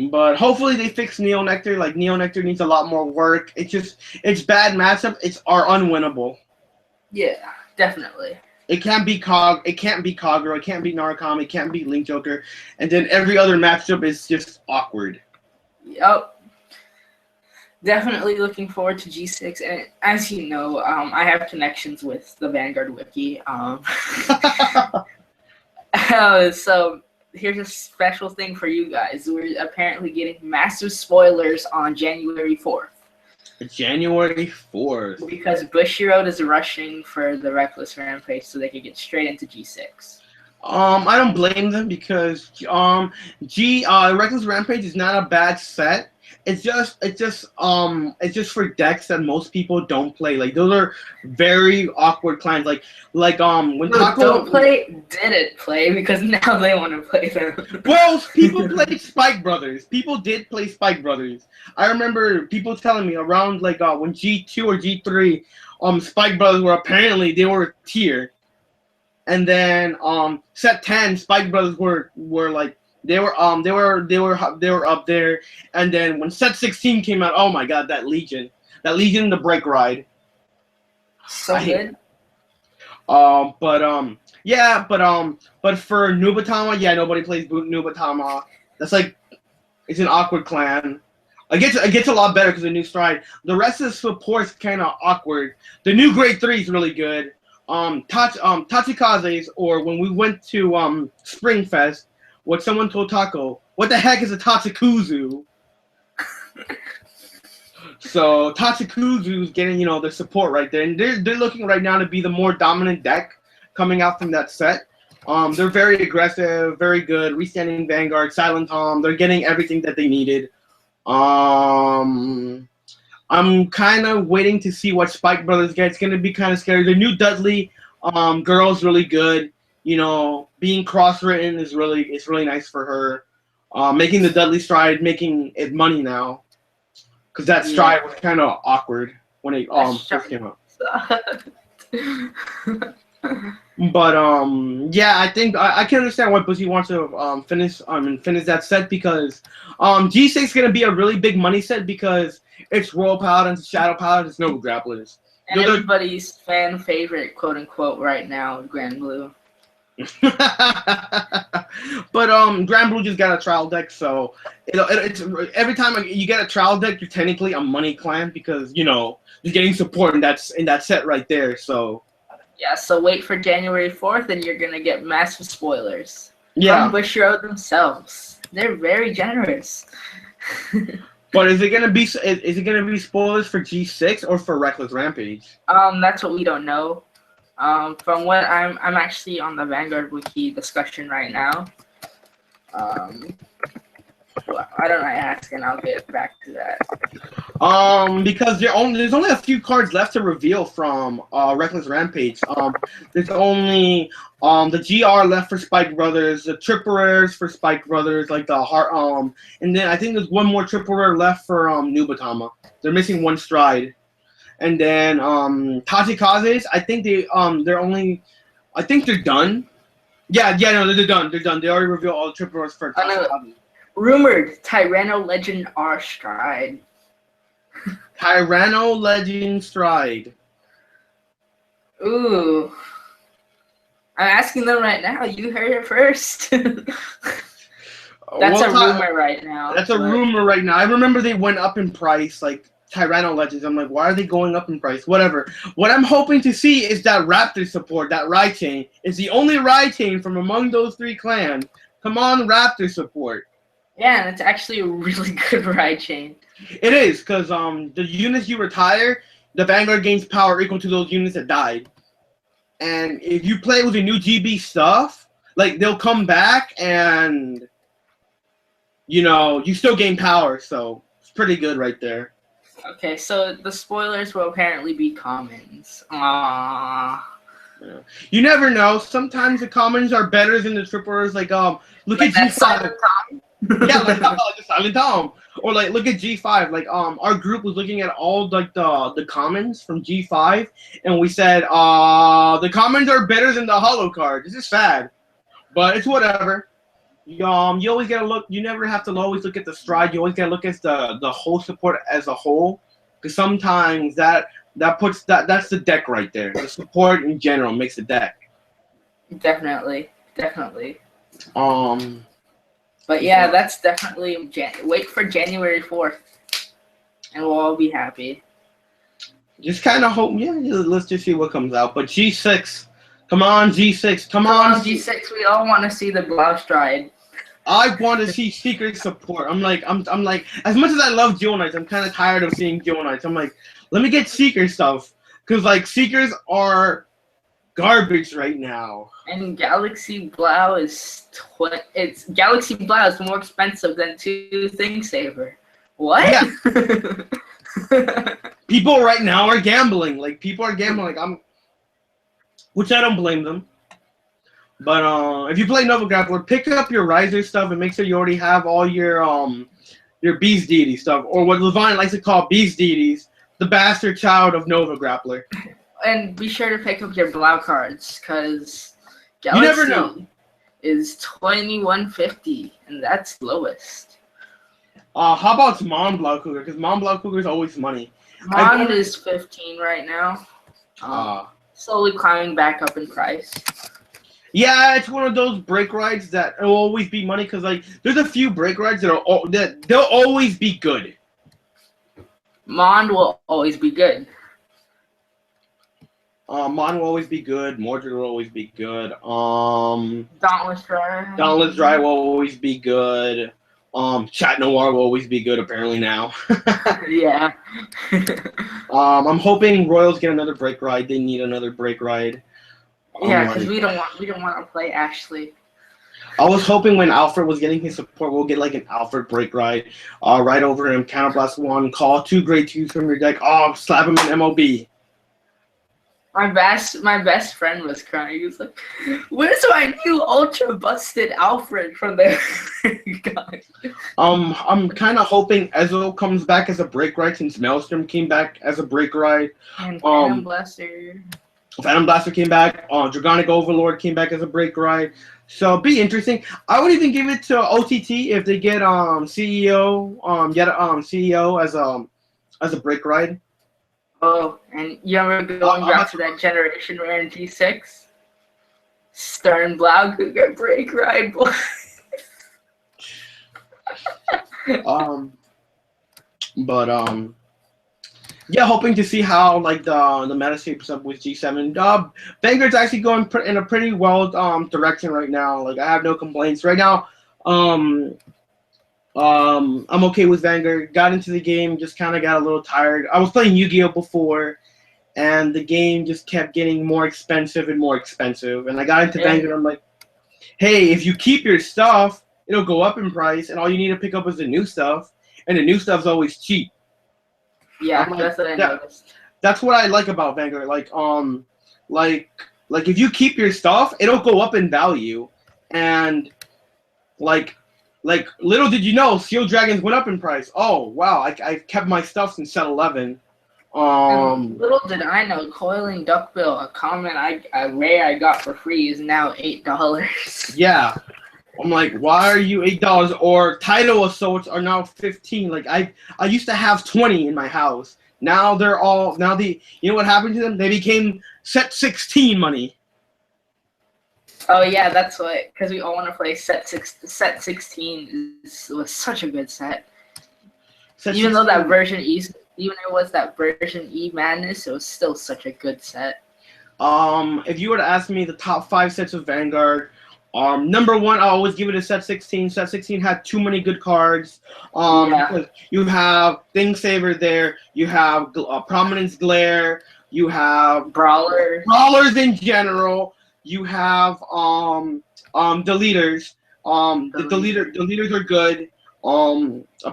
But hopefully they fix Neo Nectar. Like Neo Nectar needs a lot more work. It's bad matchup. It's unwinnable. Yeah, definitely. It can't be Kogro, it can't be Narukami, it can't be Link Joker, and then every other matchup is just awkward. Yep. Definitely looking forward to G6, and as you know, I have connections with the Vanguard Wiki. So here's a special thing for you guys. We're apparently getting massive spoilers on January 4th. January 4th. Because Bushiroad is rushing for the Reckless Rampage so they can get straight into G6. I don't blame them because Reckless Rampage is not a bad set. It's just for decks that most people don't play. Like those are very awkward clans. Like when Taco didn't play because now they want to play them. Well, people played Spike Brothers. People did play Spike Brothers. I remember people telling me around like when G2 or G3, Spike Brothers they were a tier, and then set 10 Spike Brothers were like. They were up there, and then when set 16 came out, oh my god, that Legion, the break ride, so good. But for Nubatama, yeah, nobody plays Nubatama. That's like, it's an awkward clan. It gets a lot better because of the new stride. The rest of the support's kind of awkward. The new grade 3 is really good. Tachikaze's, or when we went to Springfest. What someone told Taco, what the heck is a Tachikuzu? So Tachikuzu's getting, you know, the support right there, and they're looking right now to be the more dominant deck coming out from that set. They're very aggressive, very good, restanding Vanguard, Silent Tom. They're getting everything that they needed. I'm kind of waiting to see what Spike Brothers get. It's gonna be kind of scary. The new Dudley girl's really good. You know, being cross-written is really nice for her. Making the Dudley stride, making it money now, because that stride was kind of awkward when it first came out. But yeah, I think I can understand why Bushy wants to finish that set because G6 is gonna be a really big money set because it's Royal Paladins, Shadow Paladins, Noble Grapplers. And everybody's fan favorite, quote unquote, right now, Grand Blue. But Grand Blue just got a trial deck, so it's every time you get a trial deck, you're technically a money clan because you're getting support in that set right there. So yeah, so wait for January 4th, and you're gonna get massive spoilers. Yeah, from Bushiroad themselves. They're very generous. but is it gonna be spoilers for G6 or for Reckless Rampage? That's what we don't know. From what I'm actually on the Vanguard Wiki discussion right now. Why don't I ask and I'll get back to that. Because there's only a few cards left to reveal from Reckless Rampage. There's only the GR left for Spike Brothers, the Triple Rares for Spike Brothers, like the heart and then I think there's one more Triple Rare left for Nubatama. They're missing one Stride. And then Tachikazes, I think they're done. Yeah, no, they're done. They're done. They already revealed all the Triple Rares for Tachikazes. Rumored Tyranno Legend R Stride. Tyranno Legend Stride. Ooh. I'm asking them right now. You heard it first. That's a rumor right now. That's a rumor right now. I remember they went up in price, like Tyranno Legends. I'm like, why are they going up in price? Whatever. What I'm hoping to see is that Raptor support, that Ride Chain. Is the only Ride Chain from among those three clans. Come on, Raptor support. Yeah, and it's actually a really good Ride Chain. It is, because the units you retire, the Vanguard gains power equal to those units that died. And if you play with the new GB stuff, like, they'll come back and, you still gain power. So, it's pretty good right there. Okay, so the spoilers will apparently be commons. Aww. Yeah. You never know. Sometimes the commons are better than the trippers. Like, look at G5. Yeah, like the Silent Tom. Or like look at G5. Like our group was looking at all like the commons from G5 and we said the commons are better than the holo card. This is sad. But it's whatever. You always gotta look, you never have to always look at the Stride, you always gotta look at the whole support as a whole. Because sometimes that's the deck right there. The support in general makes the deck. Definitely. But yeah, that's definitely wait for January 4th, and we'll all be happy. Just kind of hope, let's just see what comes out. But G6, come on, G6, come on, G6. We all want to see the Blau Stride. I want to see Secret support. I'm like, as much as I love Dual Knights, I'm kind of tired of seeing Dual Knights. I'm like, let me get Seeker stuff, because like Seekers are garbage right now. And Galaxy Blau is Galaxy Blau is more expensive than 2 Thing Saver. What? Yeah. People right now are gambling. Like people are gambling. Which I don't blame them. But if you play Nova Grappler, pick up your Riser stuff and make sure you already have all your Beast Deity stuff, or what Levine likes to call Beast Deities, the bastard child of Nova Grappler. And be sure to pick up your Blau cards, because you never know. Is 2150, and that's lowest. How about Mon Blau Cougar? Because Mon Blau Cougar is always money. Mon is 15 right now. Slowly climbing back up in price. Yeah, it's one of those break rides that will always be money, because like there's a few break rides that they'll always be good. Mon will always be good. Mon will always be good. Mordred will always be good. Dauntless Dry. Dauntless Dry will always be good. Chat Noir will always be good apparently now. Yeah. I'm hoping Royals get another break ride. They need another break ride. Yeah, because we don't want to play Ashley. I was hoping when Alfred was getting his support, we'll get like an Alfred break ride. Right over him, counterblast 1, call 2 grade 2s from your deck. Slap him in MOB. My best friend was crying. He was like, "Where's my new ultra busted Alfred from there?" I'm kind of hoping Ezreal comes back as a break ride since Maelstrom came back as a break ride. And Phantom Blaster. Phantom Blaster came back. Dragonic Overlord came back as a break ride. So it'd be interesting. I would even give it to OTT if they get CEO CEO as a break ride. Oh, and you ever going back to that generation rare in G6? Stern Blau could get break ride, boy. But yeah, hoping to see how like the meta shapes up with G7. Vanguard's actually going in a pretty well direction right now. Like I have no complaints right now. I'm okay with Vanguard. Got into the game, just kind of got a little tired. I was playing Yu-Gi-Oh before, and the game just kept getting more expensive and more expensive. And I got into Vanguard. I'm like, hey, if you keep your stuff, it'll go up in price, and all you need to pick up is the new stuff, and the new stuff's always cheap. Yeah, that's what I noticed. That's what I like about Vanguard. Like if you keep your stuff, it'll go up in value, and like little did you know, Steel Dragons went up in price. Oh wow, I kept my stuff since set 11. And little did I know, Coiling Duckbill, a common a rare I got for free, is now $8. Yeah. I'm like, why are you $8? Or Tidal Assaults are now 15. Like I used to have 20 in my house. Now they're all you know what happened to them? They became set 16 money. Oh yeah, that's what, because we all want to play set 16 was such a good set. Even though that version even it was that version E madness, it was still such a good set. If you were to ask me the top 5 sets of Vanguard, number 1, I always give it a set 16. Set 16 had too many good cards. Because you have Thing Saver there, you have Prominence Glare, you have Brawlers in general, you have Deleters. The Deleters are good.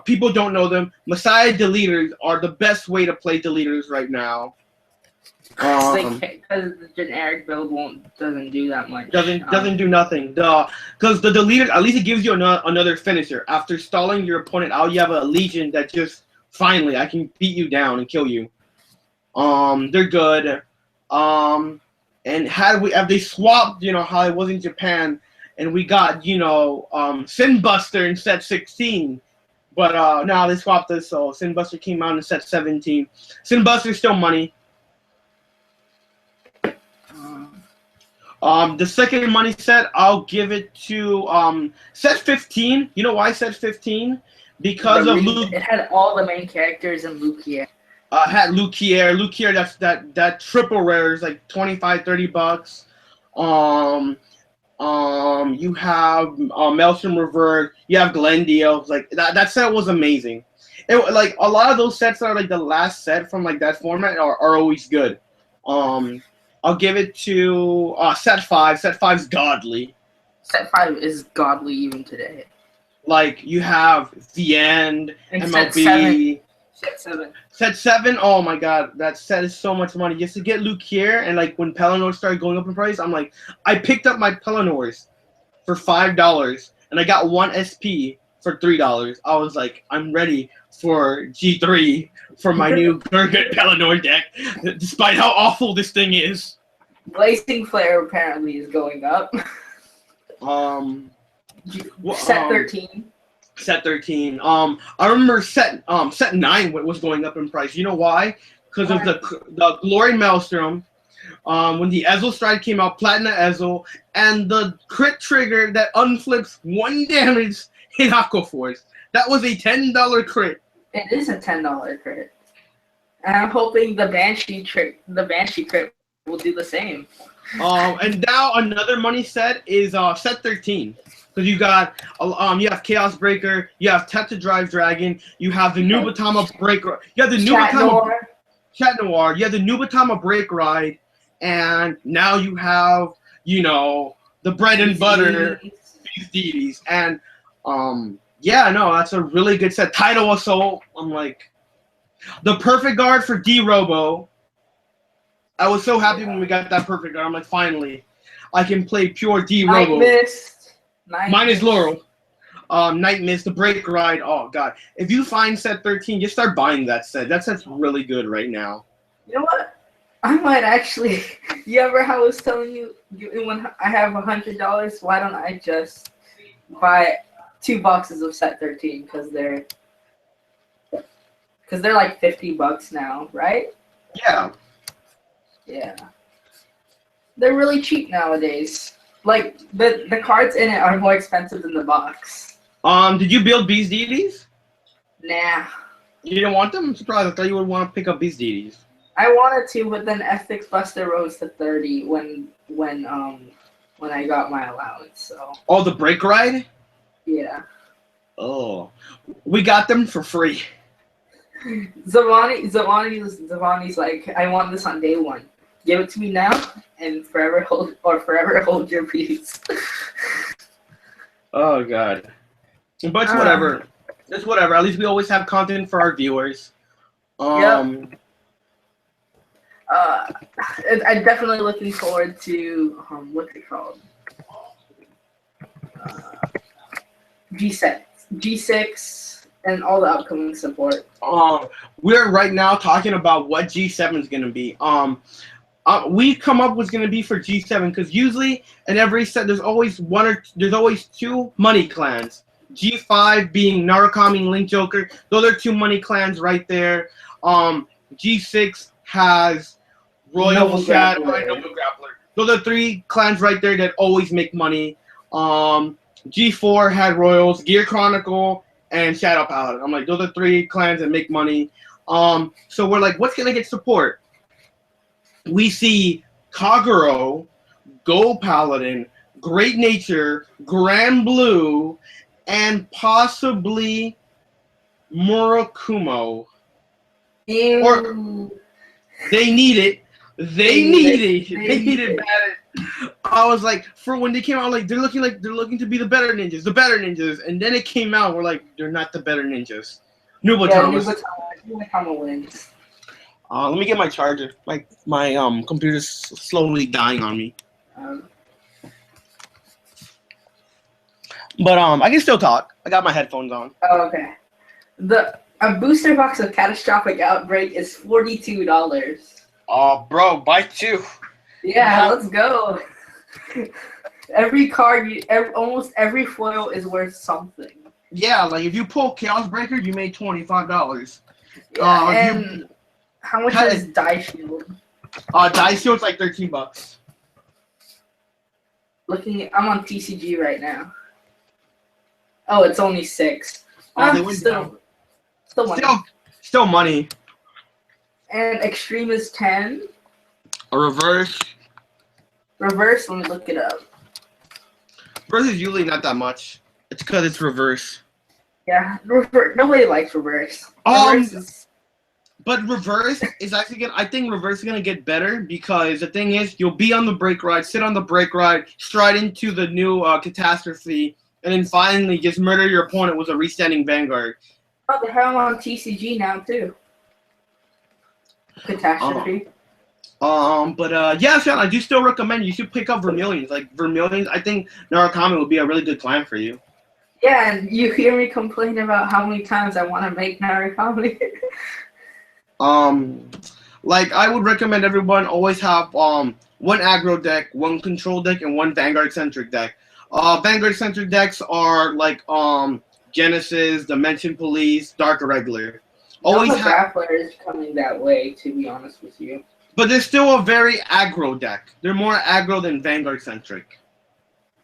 People don't know them. Messiah Deleters are the best way to play Deleters right now. Because the generic build doesn't do that much. Doesn't do nothing. Because the Deleter, at least it gives you another finisher. After stalling your opponent out, you have a Legion that just finally I can beat you down and kill you. They're good. And have they swapped, you know, how it was in Japan, and we got, you know, Sin Buster in set 16. But now they swapped this, so Sin Buster came out in set 17. Sin Buster's still money. The second money set, I'll give it to set 15. You know why set 15? Because of Luke. It had all the main characters in Lukier. Had Lukier. Lukier, that triple rare is like $25-$30. You have Maelstrom Revert. You have Glendio. Like that set was amazing. Like a lot of those sets that are like the last set from like that format are always good. I'll give it to set 5. Set 5's godly. Set 5 is godly even today. Like you have The End, and MLB. Set 7. Set 7, oh my god, that set is so much money. Just to get Luke here, and like when Pelennor started going up in price, I'm like, I picked up my Pelennors for $5, and I got 1 SP for $3. I was like, I'm ready for G3 for my new Gurgut Pelennor deck, despite how awful this thing is. Blazing Flare apparently is going up. Set 13. Set 13. I remember set 9 was going up in price. You know why? Because of the Glory Maelstrom. When the Ezel Stride came out, Platina Ezel, and the crit trigger that unflips 1 damage in Aqua Force. That was a $10 crit. It is a $10 crit. And I'm hoping the Banshee crit will do the same. And now another money set is set 13. Because you got you have Chaos Breaker, you have Tetradrive Dragon, you have the Nubatama Breaker, you have the Nubatama Chat Noir, you have the Nubatama Break Ride, and now you have, you know, the bread and butter these deities. And yeah, no, that's a really good set. Tidal Assault, I'm like, the perfect guard for D-Robo. I was so happy when we got that perfect guard. I'm like, finally, I can play pure D-Robo. Mine is Laurel. Night Mist, the Break Ride. Oh, God. If you find set 13, just start buying that set. That set's really good right now. You know what? I might actually. You ever how I was telling you when I have $100, why don't I just buy 2 boxes of set 13 because they're like $50 now, right? Yeah. Yeah, they're really cheap nowadays. Like the cards in it are more expensive than the box. Did you build Beast Deities? Nah, You didn't want them? I'm surprised. I thought you would want to pick up Beast Deities. I wanted to, but then Ethics Buster rose to 30 when I got my allowance. So Oh, the break ride? yeah, Oh. We got them for free. Zavani's like, I want this on day one. Give it to me now, and forever hold your peace. Oh, God. But it's whatever. It's whatever. At least we always have content for our viewers. I'm definitely looking forward to what's it called? G6, and all the upcoming support. We're right now talking about what G7 is gonna be. We come up what's gonna be for G7 because usually in every set there's always two money clans. G5 being Narukami and Link Joker. Those are two money clans right there. G6 has Royal Noble Shadow Grappler. and Noble Grappler. Those are three clans right there that always make money. G4 had Royals, Gear Chronicle, and Shadow Paladin. I'm like, those are three clans that make money. So we're like, what's gonna get support? We see Kaguro, Gold Paladin, Great Nature, Grand Blue, and possibly Murakumo. Ew. Or they need it. They need it bad. I was like, for when they came out, like they're looking to be the better ninjas. And then it came out, we're like, they're not the better ninjas. Nubotama wins. Let me get my charger. My computer's slowly dying on me. But I can still talk. I got my headphones on. Oh, okay. A booster box of Catastrophic Outbreak is $42. Oh, bro, buy two. Yeah, let's go. Every card, almost every foil is worth something. Yeah, like if you pull Chaos Breaker, you made $25. Yeah, and how much is Die Shield? Die Shield's like $13. I'm on TCG right now. Oh, it's only 6. Still money. And Extreme is 10. A reverse. Reverse, let me look it up. Reverse is usually not that much. It's because it's reverse. Yeah, nobody likes reverse. But reverse is actually I think reverse is gonna get better because the thing is, you'll be on the break ride, sit on the break ride, stride into the new catastrophe, and then finally just murder your opponent with a restanding Vanguard. Oh, the hell on TCG now too. Catastrophe. Yeah, Sean, I do still recommend you should pick up Vermilions. Like Vermilions, I think Narukami would be a really good clan for you. Yeah, and you hear me complain about how many times I want to make Narukami. Like I would recommend everyone always have one aggro deck, one control deck, and one Vanguard centric deck. Vanguard centric decks are like Genesis, Dimension Police, Dark Irregular. Always Grappler is coming that way, to be honest with you. But they're still a very aggro deck. They're more aggro than Vanguard centric.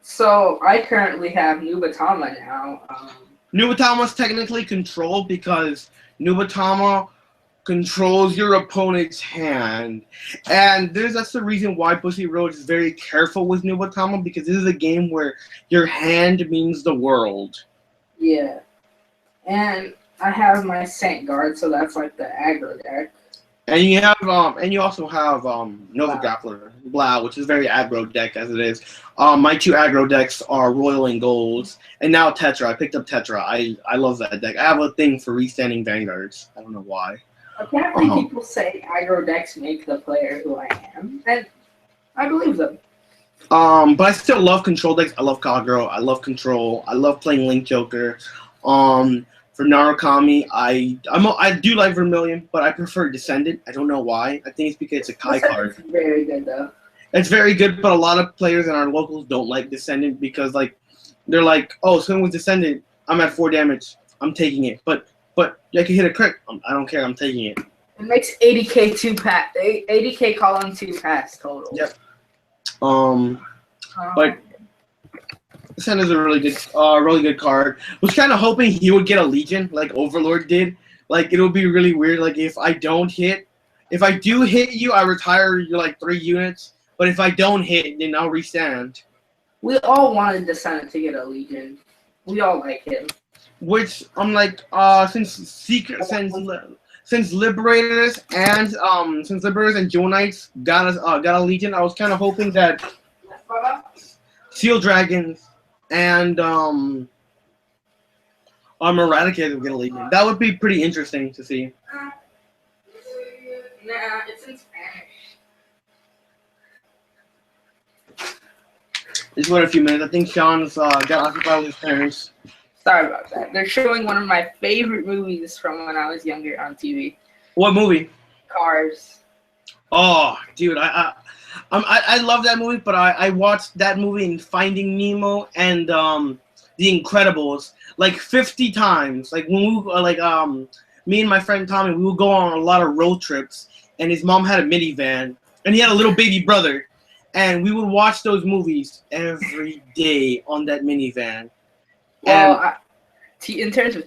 So I currently have Nubatama now. Nubatama's technically controlled because Nubatama controls your opponent's hand. And that's the reason why Bussy Road is very careful with Nubatama, because this is a game where your hand means the world. Yeah. And I have my Saint Guard, so that's like the aggro deck. And you have you also have Nova Grappler, Blah, which is very aggro deck as it is. My two aggro decks are Royal and Golds, and now Tetra. I picked up Tetra. I love that deck. I have a thing for restanding Vanguards. I don't know why. Apparently, people say aggro decks make the player who I am, and I believe them. But I still love control decks. I love Kaguro. I love control. I love playing Link Joker. For Narukami, I do like Vermilion, but I prefer Descendant. I don't know why. I think it's because it's a Kai card. It's very good though. It's very good, but a lot of players in our locals don't like Descendant because like they're like, oh, someone with Descendant, I'm at 4 damage, I'm taking it. But I can hit a crit. I don't care. I'm taking it. It makes 80k 2-pass, 80k column 2-pass total. Yep. But Descendant's a really good card. Was kind of hoping he would get a Legion like Overlord did. Like it would be really weird. Like if I do hit you, I retire you like 3 units. But if I don't hit, then I'll restand. We all wanted Descendant to get a Legion. We all like him. Which I'm like, since Liberators and Jewel Knights got a Legion, I was kind of hoping that Seal Dragons and Eradicators would get a Legion. That would be pretty interesting to see. Nah, it's in Spanish. Just wait a few minutes. I think Sean's got occupied with his parents. Sorry about that. They're showing one of my favorite movies from when I was younger on TV. What movie? Cars. Oh, dude, I love that movie, but I watched that movie in Finding Nemo and The Incredibles like 50 times. Like when we me and my friend Tommy, we would go on a lot of road trips, and his mom had a minivan, and he had a little baby brother, and we would watch those movies every day on that minivan. Well, in terms of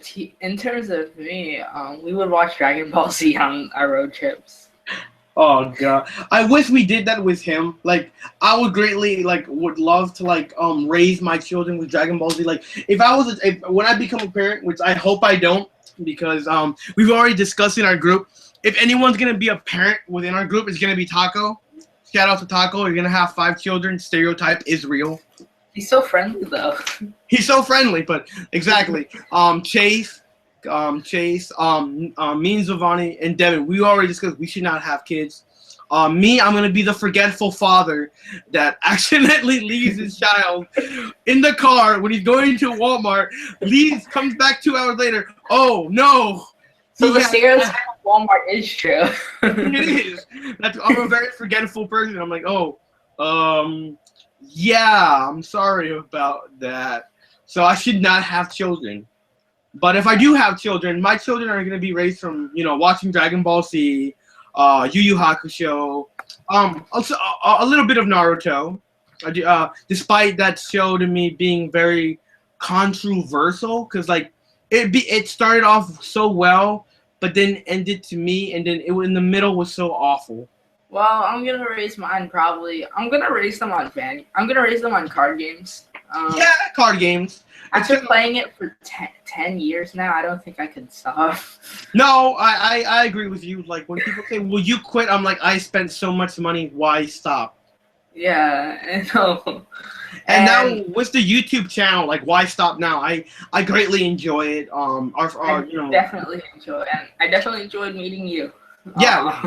me, we would watch Dragon Ball Z on our road trips. Oh god, I wish we did that with him. Like, I would greatly would love to raise my children with Dragon Ball Z. Like, when I become a parent, which I hope I don't, because we've already discussed in our group, if anyone's gonna be a parent within our group, it's gonna be Taco. Shout out to Taco. You're gonna have 5 children. Stereotype is real. He's so friendly though. He's so friendly, but exactly. Chase, me and Giovanni and Devin, we already discussed we should not have kids. Me, I'm gonna be the forgetful father that accidentally leaves his child in the car when he's going to Walmart. Comes back 2 hours later. Oh no! So the stereotype of Walmart is true. It is. I'm a very forgetful person. I'm like, yeah, I'm sorry about that. So I should not have children. But if I do have children, my children are going to be raised from, watching Dragon Ball Z, Yu Yu Hakusho, also a little bit of Naruto. Despite that show to me being very controversial, because it started off so well, but then ended to me, and then in the middle was so awful. Well, I'm gonna raise mine probably. I'm gonna raise them on card games. Yeah, card games. After playing it for 10 years now, I don't think I can stop. No, I agree with you. Like, when people say, will you quit? I'm like, I spent so much money. Why stop? Yeah, I know. And now with the YouTube channel, why stop now? I greatly enjoy it. Definitely enjoy it. And I definitely enjoyed meeting you. Yeah,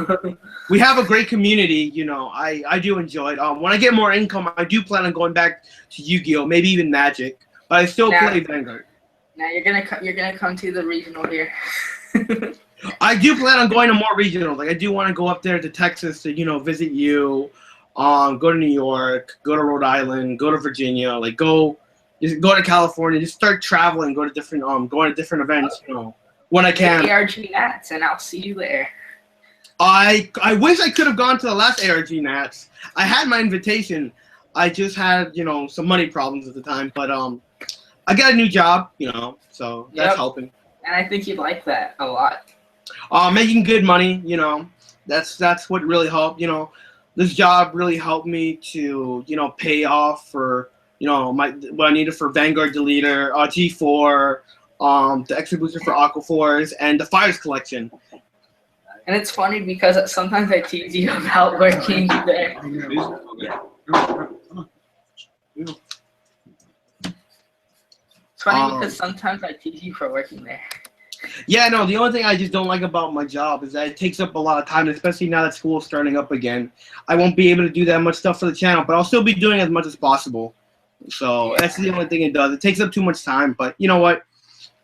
we have a great community. I do enjoy it. When I get more income, I do plan on going back to Yu-Gi-Oh, maybe even Magic. But I still play Vanguard. Now you're gonna come to the regional here. I do plan on going to more regionals. I do want to go up there to Texas to visit you, go to New York, go to Rhode Island, go to Virginia, go to California, just start traveling, go to different events, when I can. ARG Nats, and I'll see you there. I wish I could have gone to the last ARG Nats. I had my invitation. I just had some money problems at the time, but I got a new job, so that's helping. And I think you'd like that a lot. Making good money, that's what really helped. This job really helped me to pay off for what I needed for Vanguard Deleter, G4, the extra booster for Aquaforce, and the Fires collection. And it's funny because sometimes I tease you about working there. It's funny because sometimes I tease you for working there. Yeah, no, the only thing I just don't like about my job is that it takes up a lot of time, especially now that school's starting up again. I won't be able to do that much stuff for the channel, but I'll still be doing as much as possible. So that's the only thing it does. It takes up too much time, but you know what?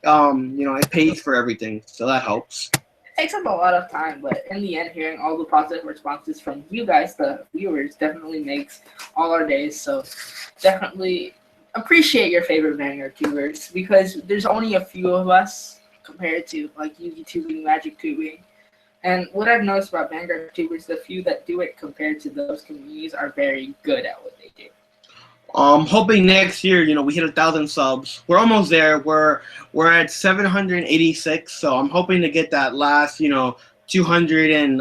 it pays for everything, so that helps. It takes up a lot of time, but in the end, hearing all the positive responses from you guys, the viewers, definitely makes all our days. So definitely appreciate your favorite Vanguard tubers because there's only a few of us compared to like Yugi tubing, Magic tubing. And what I've noticed about Vanguard tubers, the few that do it compared to those communities are very good at what they do. Hoping next year, we hit 1,000 subs. We're almost there. We're at 786, so I'm hoping to get that last, 200 and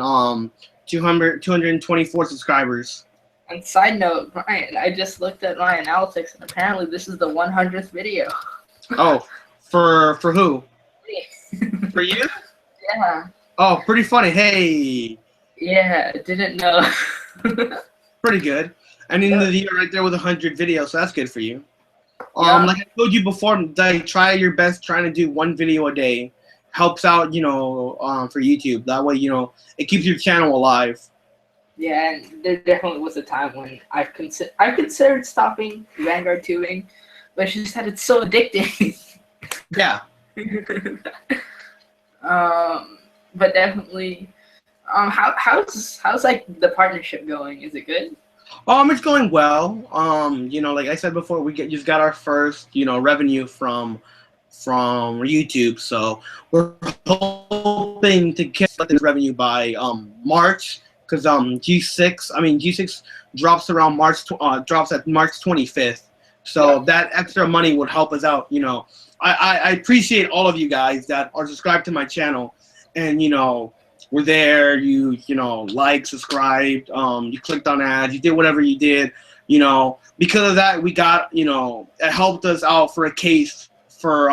224 subscribers. And side note, Ryan, I just looked at my analytics, and apparently this is the 100th video. Oh, for who? For you? Yeah. Oh, pretty funny. Hey. Yeah, didn't know. Pretty good. And in the year right there with 100 videos, so that's good for you. Yeah. Like I told you before, like, try your best trying to do 1 video a day. Helps out, for YouTube. That way, it keeps your channel alive. Yeah, and there definitely was a time when I considered stopping Vanguard tubing, but she said it's so addicting. Yeah. But definitely, how's like the partnership going? Is it good? It's going well. Like I said before, we just got our first, revenue from YouTube, so we're hoping to get this revenue by March, because G6 drops around drops at March 25th, so that extra money would help us out. I appreciate all of you guys that are subscribed to my channel, and we're there. You like, subscribed, you clicked on ads, you did whatever you did. Because of that, we got it helped us out for a case for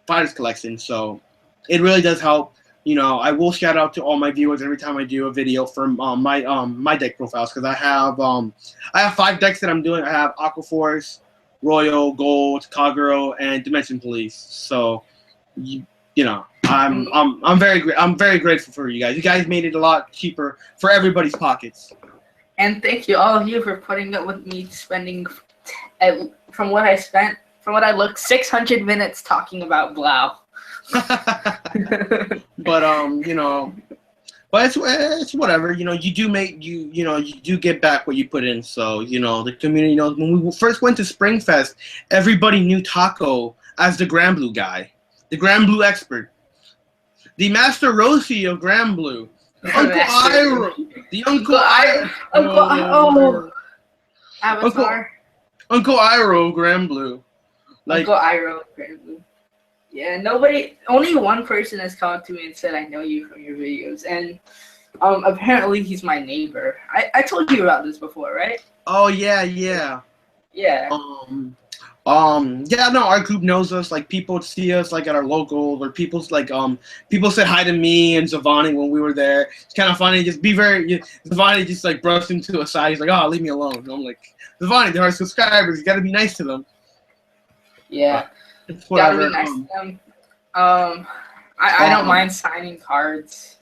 Fighters Collection. So it really does help. I will shout out to all my viewers every time I do a video for my deck profiles, because I have 5 decks that I'm doing. I have Aquaforce, Royal, Gold, Kagero, and Dimension Police. So I'm very grateful for you guys. You guys made it a lot cheaper for everybody's pockets. And thank you all of you for putting up with me spending, from what I looked, 600 minutes talking about Blau. But it's whatever. You do make you do get back what you put in. So the community knows. When we first went to Springfest, everybody knew Taco as the Grand Blue guy, the Grand Blue expert, the Master Roshi of Grand Blue, Uncle Iroh, the Uncle Iroh, Avatar, Uncle Iroh of Grand Blue, Uncle Iroh of Grand Blue. Yeah, only one person has come up to me and said, I know you from your videos. And apparently he's my neighbor. I told you about this before, right? Oh, yeah. Yeah, no, our group knows us. Like, people see us, like, at our locals, or people said hi to me and Zavani when we were there. It's kind of funny. Zavani just, like, brushed him to a side. He's like, oh, leave me alone. And I'm like, Zavani, they're our subscribers. You got to be nice to them. Yeah. Gotta be nice to them. I don't mind signing cards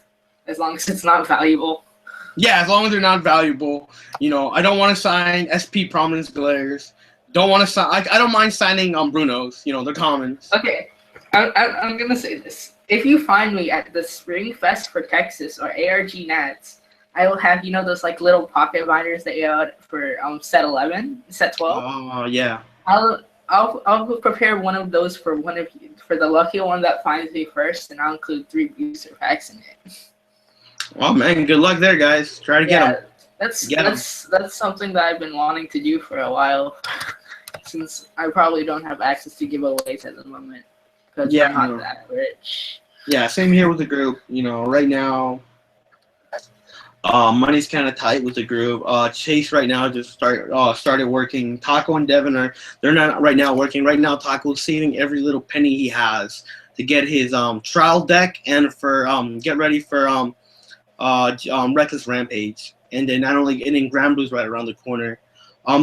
as long as it's not valuable. Yeah, as long as they're not valuable. I don't want to sign SP Prominence players. Don't want to sign. I don't mind signing Brunos. They're commons. Okay, I'm gonna say this. If you find me at the Spring Fest for Texas or ARG Nats, I will have those like little pocket binders that you had for set 11, set 12. Oh yeah. I'll prepare one of those for the lucky one that finds me first, and I'll include 3 booster packs in it. Well, man, good luck there, guys. Try to get them. That's something that I've been wanting to do for a while, since I probably don't have access to giveaways at the moment because I'm not that rich. Yeah, same here with the group. Right now, money's kind of tight with the group. Chase right now just started working. Taco and Devin they're not right now working. Right now, Taco's saving every little penny he has to get his trial deck and for get ready for Reckless Rampage. And then Grand Blue's right around the corner.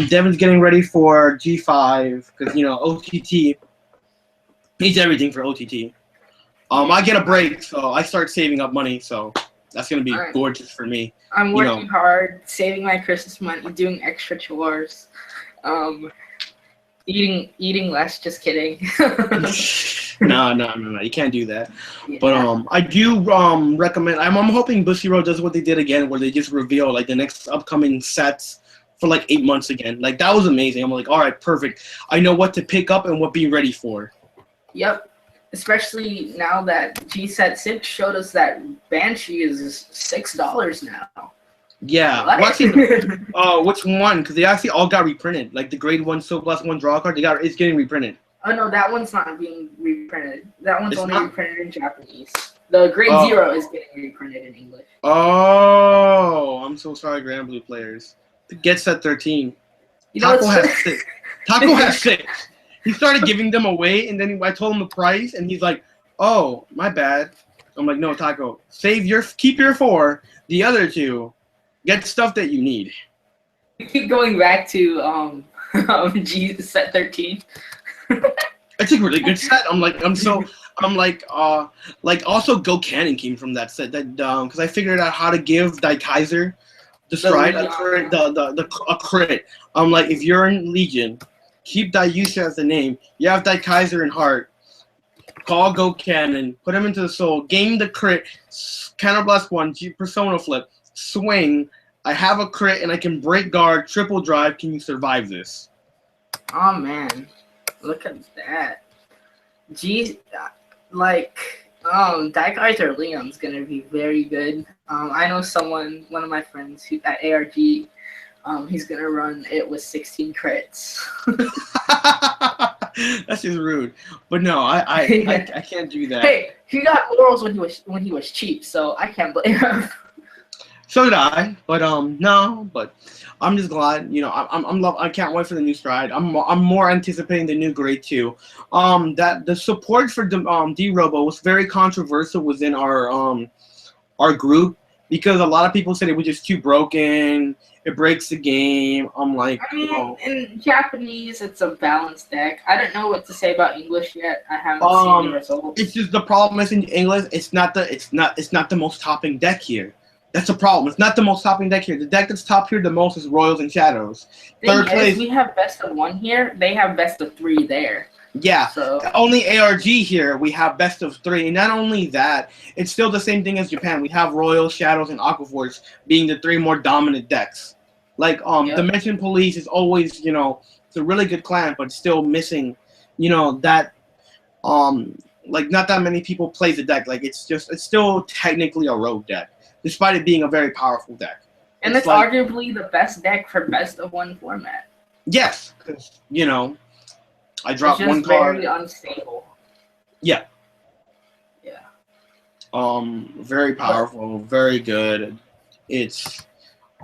Devin's getting ready for G5 because OTT needs everything for OTT. I get a break, so I start saving up money. So. That's going to be gorgeous for me. I'm working hard, saving my Christmas money, doing extra chores. Eating less. Just kidding. No. You can't do that. Yeah. But I do recommend. I'm hoping Bushiroad does what they did again, where they just reveal like the next upcoming sets for like 8 months again. Like that was amazing. I'm like, all right, perfect. I know what to pick up and what be ready for. Yep. Especially now that G Set 6 showed us that Banshee is $6 now. Yeah. What? Well, actually, which one? Because they actually all got reprinted. Like the Grade 1 Silk Plus 1 draw card, it's getting reprinted. Oh no, that one's not being reprinted. That one's It's only not? reprinted in Japanese. The Grade 0 is getting reprinted in English. Oh, I'm so sorry, Grand Blue players. Get Set 13. Taco has 6. Taco has 6. He started giving them away, and then I told him the price, and he's like, "Oh, my bad." I'm like, "No, Taco, keep your 4. The other 2, get stuff that you need." We keep going back to G Set 13. It's a really good set. Also Go Cannon came from that set. That because I figured out how to give Daikaiser the stride a crit. I'm like, if you're in Legion, keep Daiyusha as the name. You have Daikaiser in heart. Call Go Cannon, put him into the soul, gain the crit, counterblast 1, persona flip, swing. I have a crit and I can break guard, triple drive. Can you survive this? Oh man, look at that. Daikaiser Liam's gonna be very good. I know one of my friends who at ARG, he's gonna run it with 16 crits. That's just rude. But no, I can't do that. Hey, he got laurels when he was cheap, so I can't blame him. So did I, but no, but I'm just glad, I can't wait for the new stride. I'm more anticipating the new Grade 2. That the support for D-Robo was very controversial within our group because a lot of people said it was just too broken. It breaks the game. I'm like, I mean, in Japanese, it's a balanced deck. I don't know what to say about English yet. I haven't seen the results. It's just the problem is in English. It's not the most topping deck here. That's a problem. It's not the most topping deck here. The deck that's top here the most is Royals and Shadows. Third place. We have best of 1 here. They have best of 3 there. Yeah. So only ARG here we have best of 3. And not only that, it's still the same thing as Japan. We have Royals, Shadows, and Aquaforce being the 3 more dominant decks. Like Dimension Police is always, it's a really good clan, but still missing, that like not that many people play the deck. Like it's still technically a rogue deck, despite it being a very powerful deck. And it's arguably the best deck for best of 1 format. Yes, because I dropped it's just 1 card. Very unstable. Yeah. Yeah. Very powerful, very good. It's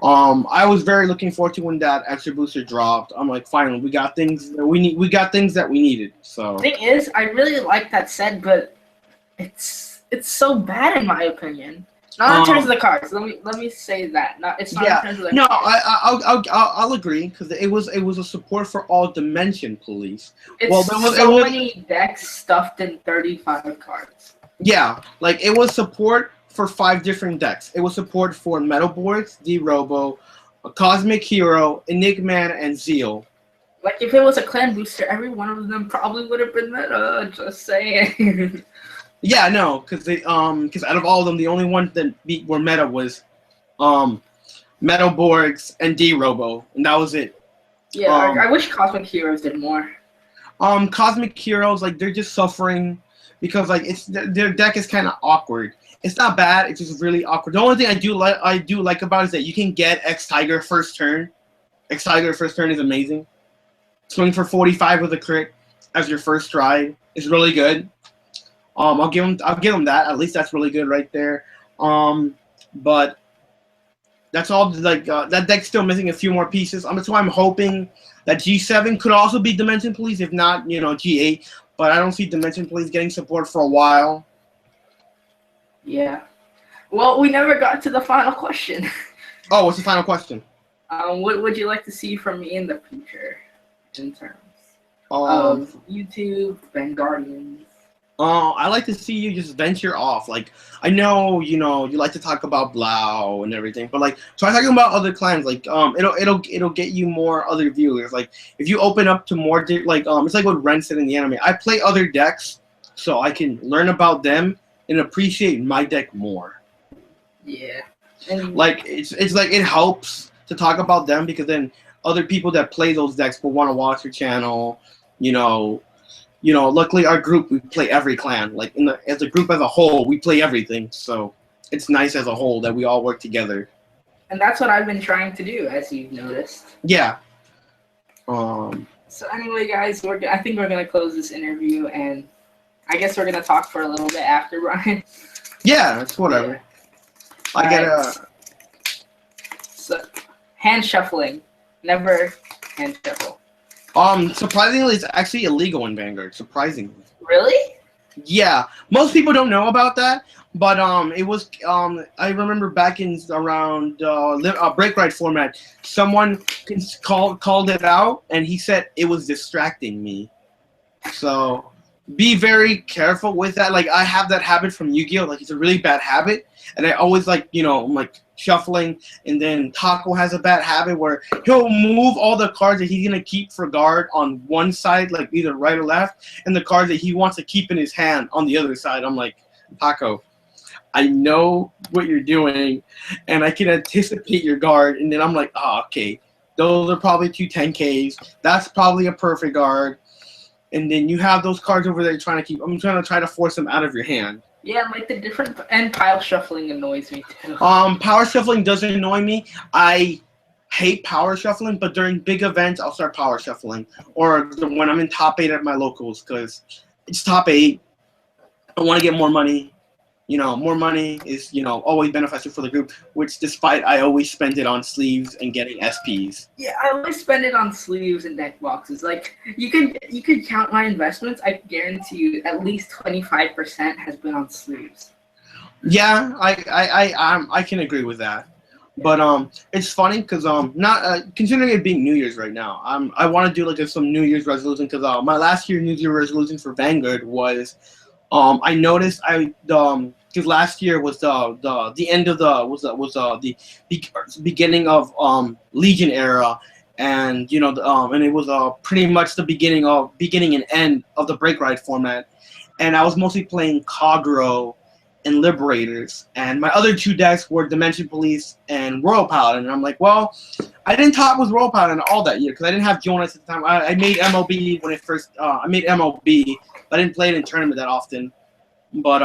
I was very looking forward to when that extra booster dropped. I'm like, finally, we got things that we need. We got things that we needed. So the thing is, I really like that set, but it's so bad in my opinion. Not in terms of the cards. Let me say that. It's not in terms of the cards. I'll agree because it was a support for all Dimension Police. It's many decks stuffed in 35 cards. Yeah, like it was support for 5 different decks. It was support for Metalborgs, D-Robo, Cosmic Hero, Enigman, and Zeal. Like if it was a clan booster, every one of them probably would have been meta. Just saying. Yeah, no, because out of all of them, the only ones that were meta was Metalborgs and D-Robo, and that was it. Yeah, I wish Cosmic Heroes did more. Cosmic Heroes, like they're just suffering because like their deck is kind of awkward. It's not bad. It's just really awkward. The only thing I do like about it is that you can get X Tiger first turn. X Tiger first turn is amazing. Swing for 45 with a crit as your first stride is really good. I'll give them that. At least that's really good right there. But that's all. Like that deck's still missing a few more pieces. That's why I'm hoping that G7 could also be Dimension Police, if not, G8. But I don't see Dimension Police getting support for a while. Yeah. Well, we never got to the final question. Oh, what's the final question? What would you like to see from me in the future, in terms of YouTube, Vanguardians? I like to see you just venture off. Like, I know, you like to talk about Blau and everything, but like, try talking about other clans. Like, it'll get you more other viewers. Like, if you open up to more, it's like what Ren said in the anime. I play other decks so I can learn about them and appreciate my deck more. Yeah. And Like, it's like it helps to talk about them because then other people that play those decks will want to watch your channel. You know, luckily our group, we play every clan. Like as a group as a whole, we play everything. So it's nice as a whole that we all work together. and that's what I've been trying to do, as you've noticed. Yeah. So anyway, guys, I think we're gonna close this interview, and I guess we're gonna talk for a little bit after, Brian. Yeah, it's whatever. Yeah. I get So, hand shuffling. Never hand shuffle. surprisingly, it's actually illegal in Vanguard. Surprisingly. Really? Yeah, most people don't know about that, but it was I remember back in around break ride format, someone called it out, and he said it was distracting me. So be very careful with that. Like I have that habit from Yu-Gi-Oh. Like it's a really bad habit, and I always I'm like shuffling, and then Taco has a bad habit where he'll move all the cards that he's gonna keep for guard on one side, like either right or left, and the cards that he wants to keep in his hand on the other side. I'm like, Taco, I know what you're doing, and I can anticipate your guard, and then I'm like, oh, okay, those are probably two 10Ks. That's probably a perfect guard. And then you have those cards over there you're trying to keep. I'm trying to try to force them out of your hand. Yeah, like the different and pile shuffling annoys me too. Power shuffling doesn't annoy me. I hate power shuffling, but during big events, I'll start power shuffling. Or when I'm in top 8 at my locals, because it's top 8. I want to get more money. More money is, always beneficial for the group, which despite I always spend it on sleeves and getting SPs. Yeah, I always spend it on sleeves and deck boxes. Like you could count my investments. I guarantee you, at least 25% has been on sleeves. Yeah, I can agree with that. But it's funny because not considering it being New Year's right now, I want to do like some New Year's resolution because my last year New Year's resolution for Vanguard was I noticed because last year was the end of the beginning of Legion era, and and it was pretty much the beginning and end of the break ride format, and I was mostly playing Kagero and Liberators, and my other two decks were Dimension Police and Royal Paladin, and I'm like, well, I didn't top with Royal Paladin all that year because I didn't have Jonas at the time. I made MLB when it first I made MLB, but I didn't play it in tournament that often. But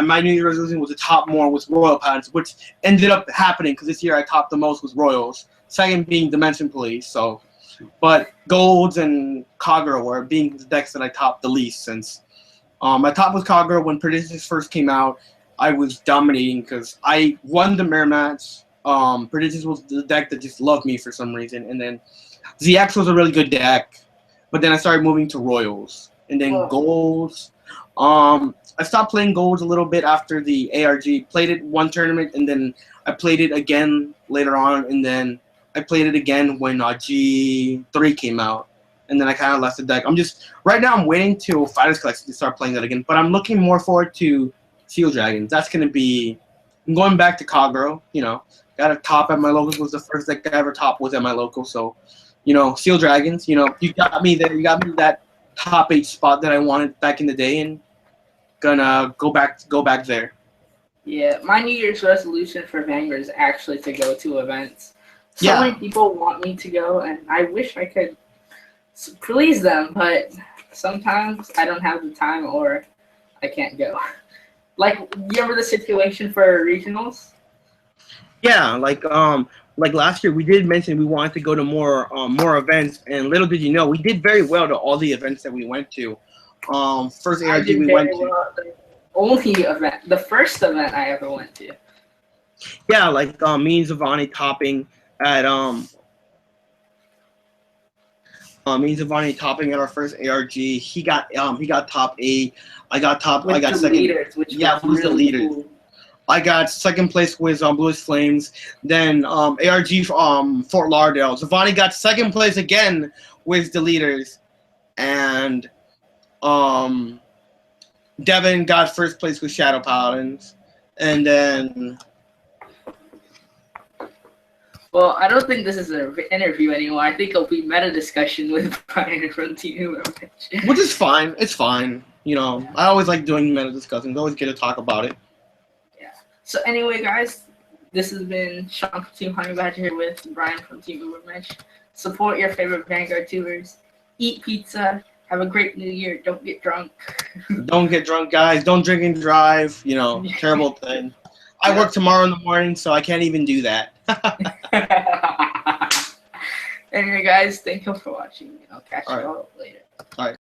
my New Year's resolution was to top more with Royal Paladins, which ended up happening because this year I topped the most with Royals. Second being Dimension Police. So, but Golds and Kagero were being the decks that I topped the least since. I topped with Kagero when Predictions first came out. I was dominating because I won the mirror match. Predictions was the deck that just loved me for some reason, and then ZX was a really good deck. But then I started moving to Royals, and then Golds. I stopped playing Golds a little bit after the ARG. Played it one tournament, and then I played it again later on, and then I played it again when G3 came out, and then I kind of left the deck. Right now I'm waiting till Fighters Collection to start playing that again, but I'm looking more forward to Seal Dragons. That's going to be, I'm going back to Kagero, got a top at my local, was the first deck I ever topped was at my local, so, Seal Dragons, you got me there, you got me that top 8 spot that I wanted back in the day, and gonna go back there. Yeah, my New Year's resolution for Vanguard is actually to go to events. So many people want me to go, and I wish I could please them, but sometimes I don't have the time or I can't go. Like, you remember the situation for regionals? Yeah, like last year we did mention we wanted to go to more events, and little did you know, we did very well to all the events that we went to. First ARG we went to. The first event I ever went to. Yeah, like me and Zavani topping at our first ARG. He got top 8. I got second. Leaders, yeah, who's the leader? Cool. I got second place with Blues Flames. Then ARG Fort Lauderdale. Zavani got second place again with the leaders, and Devin got first place with Shadow Paladins. And then Well, I don't think this is an interview anymore. I think it'll be meta discussion with Brian from Team Ubermench. which is fine. It's fine. You know, I always like doing meta discussions. I always get to talk about it. Yeah. So anyway, guys, this has been Sean from Team Honey Badger here with Brian from Team Ubermench. Support your favorite Vanguard tubers. Eat pizza. Have a great New Year. Don't get drunk. Don't get drunk, guys. Don't drink and drive. You know, terrible thing. I work tomorrow in the morning, so I can't even do that. Anyway, guys, thank you for watching. I'll catch you all later. All right.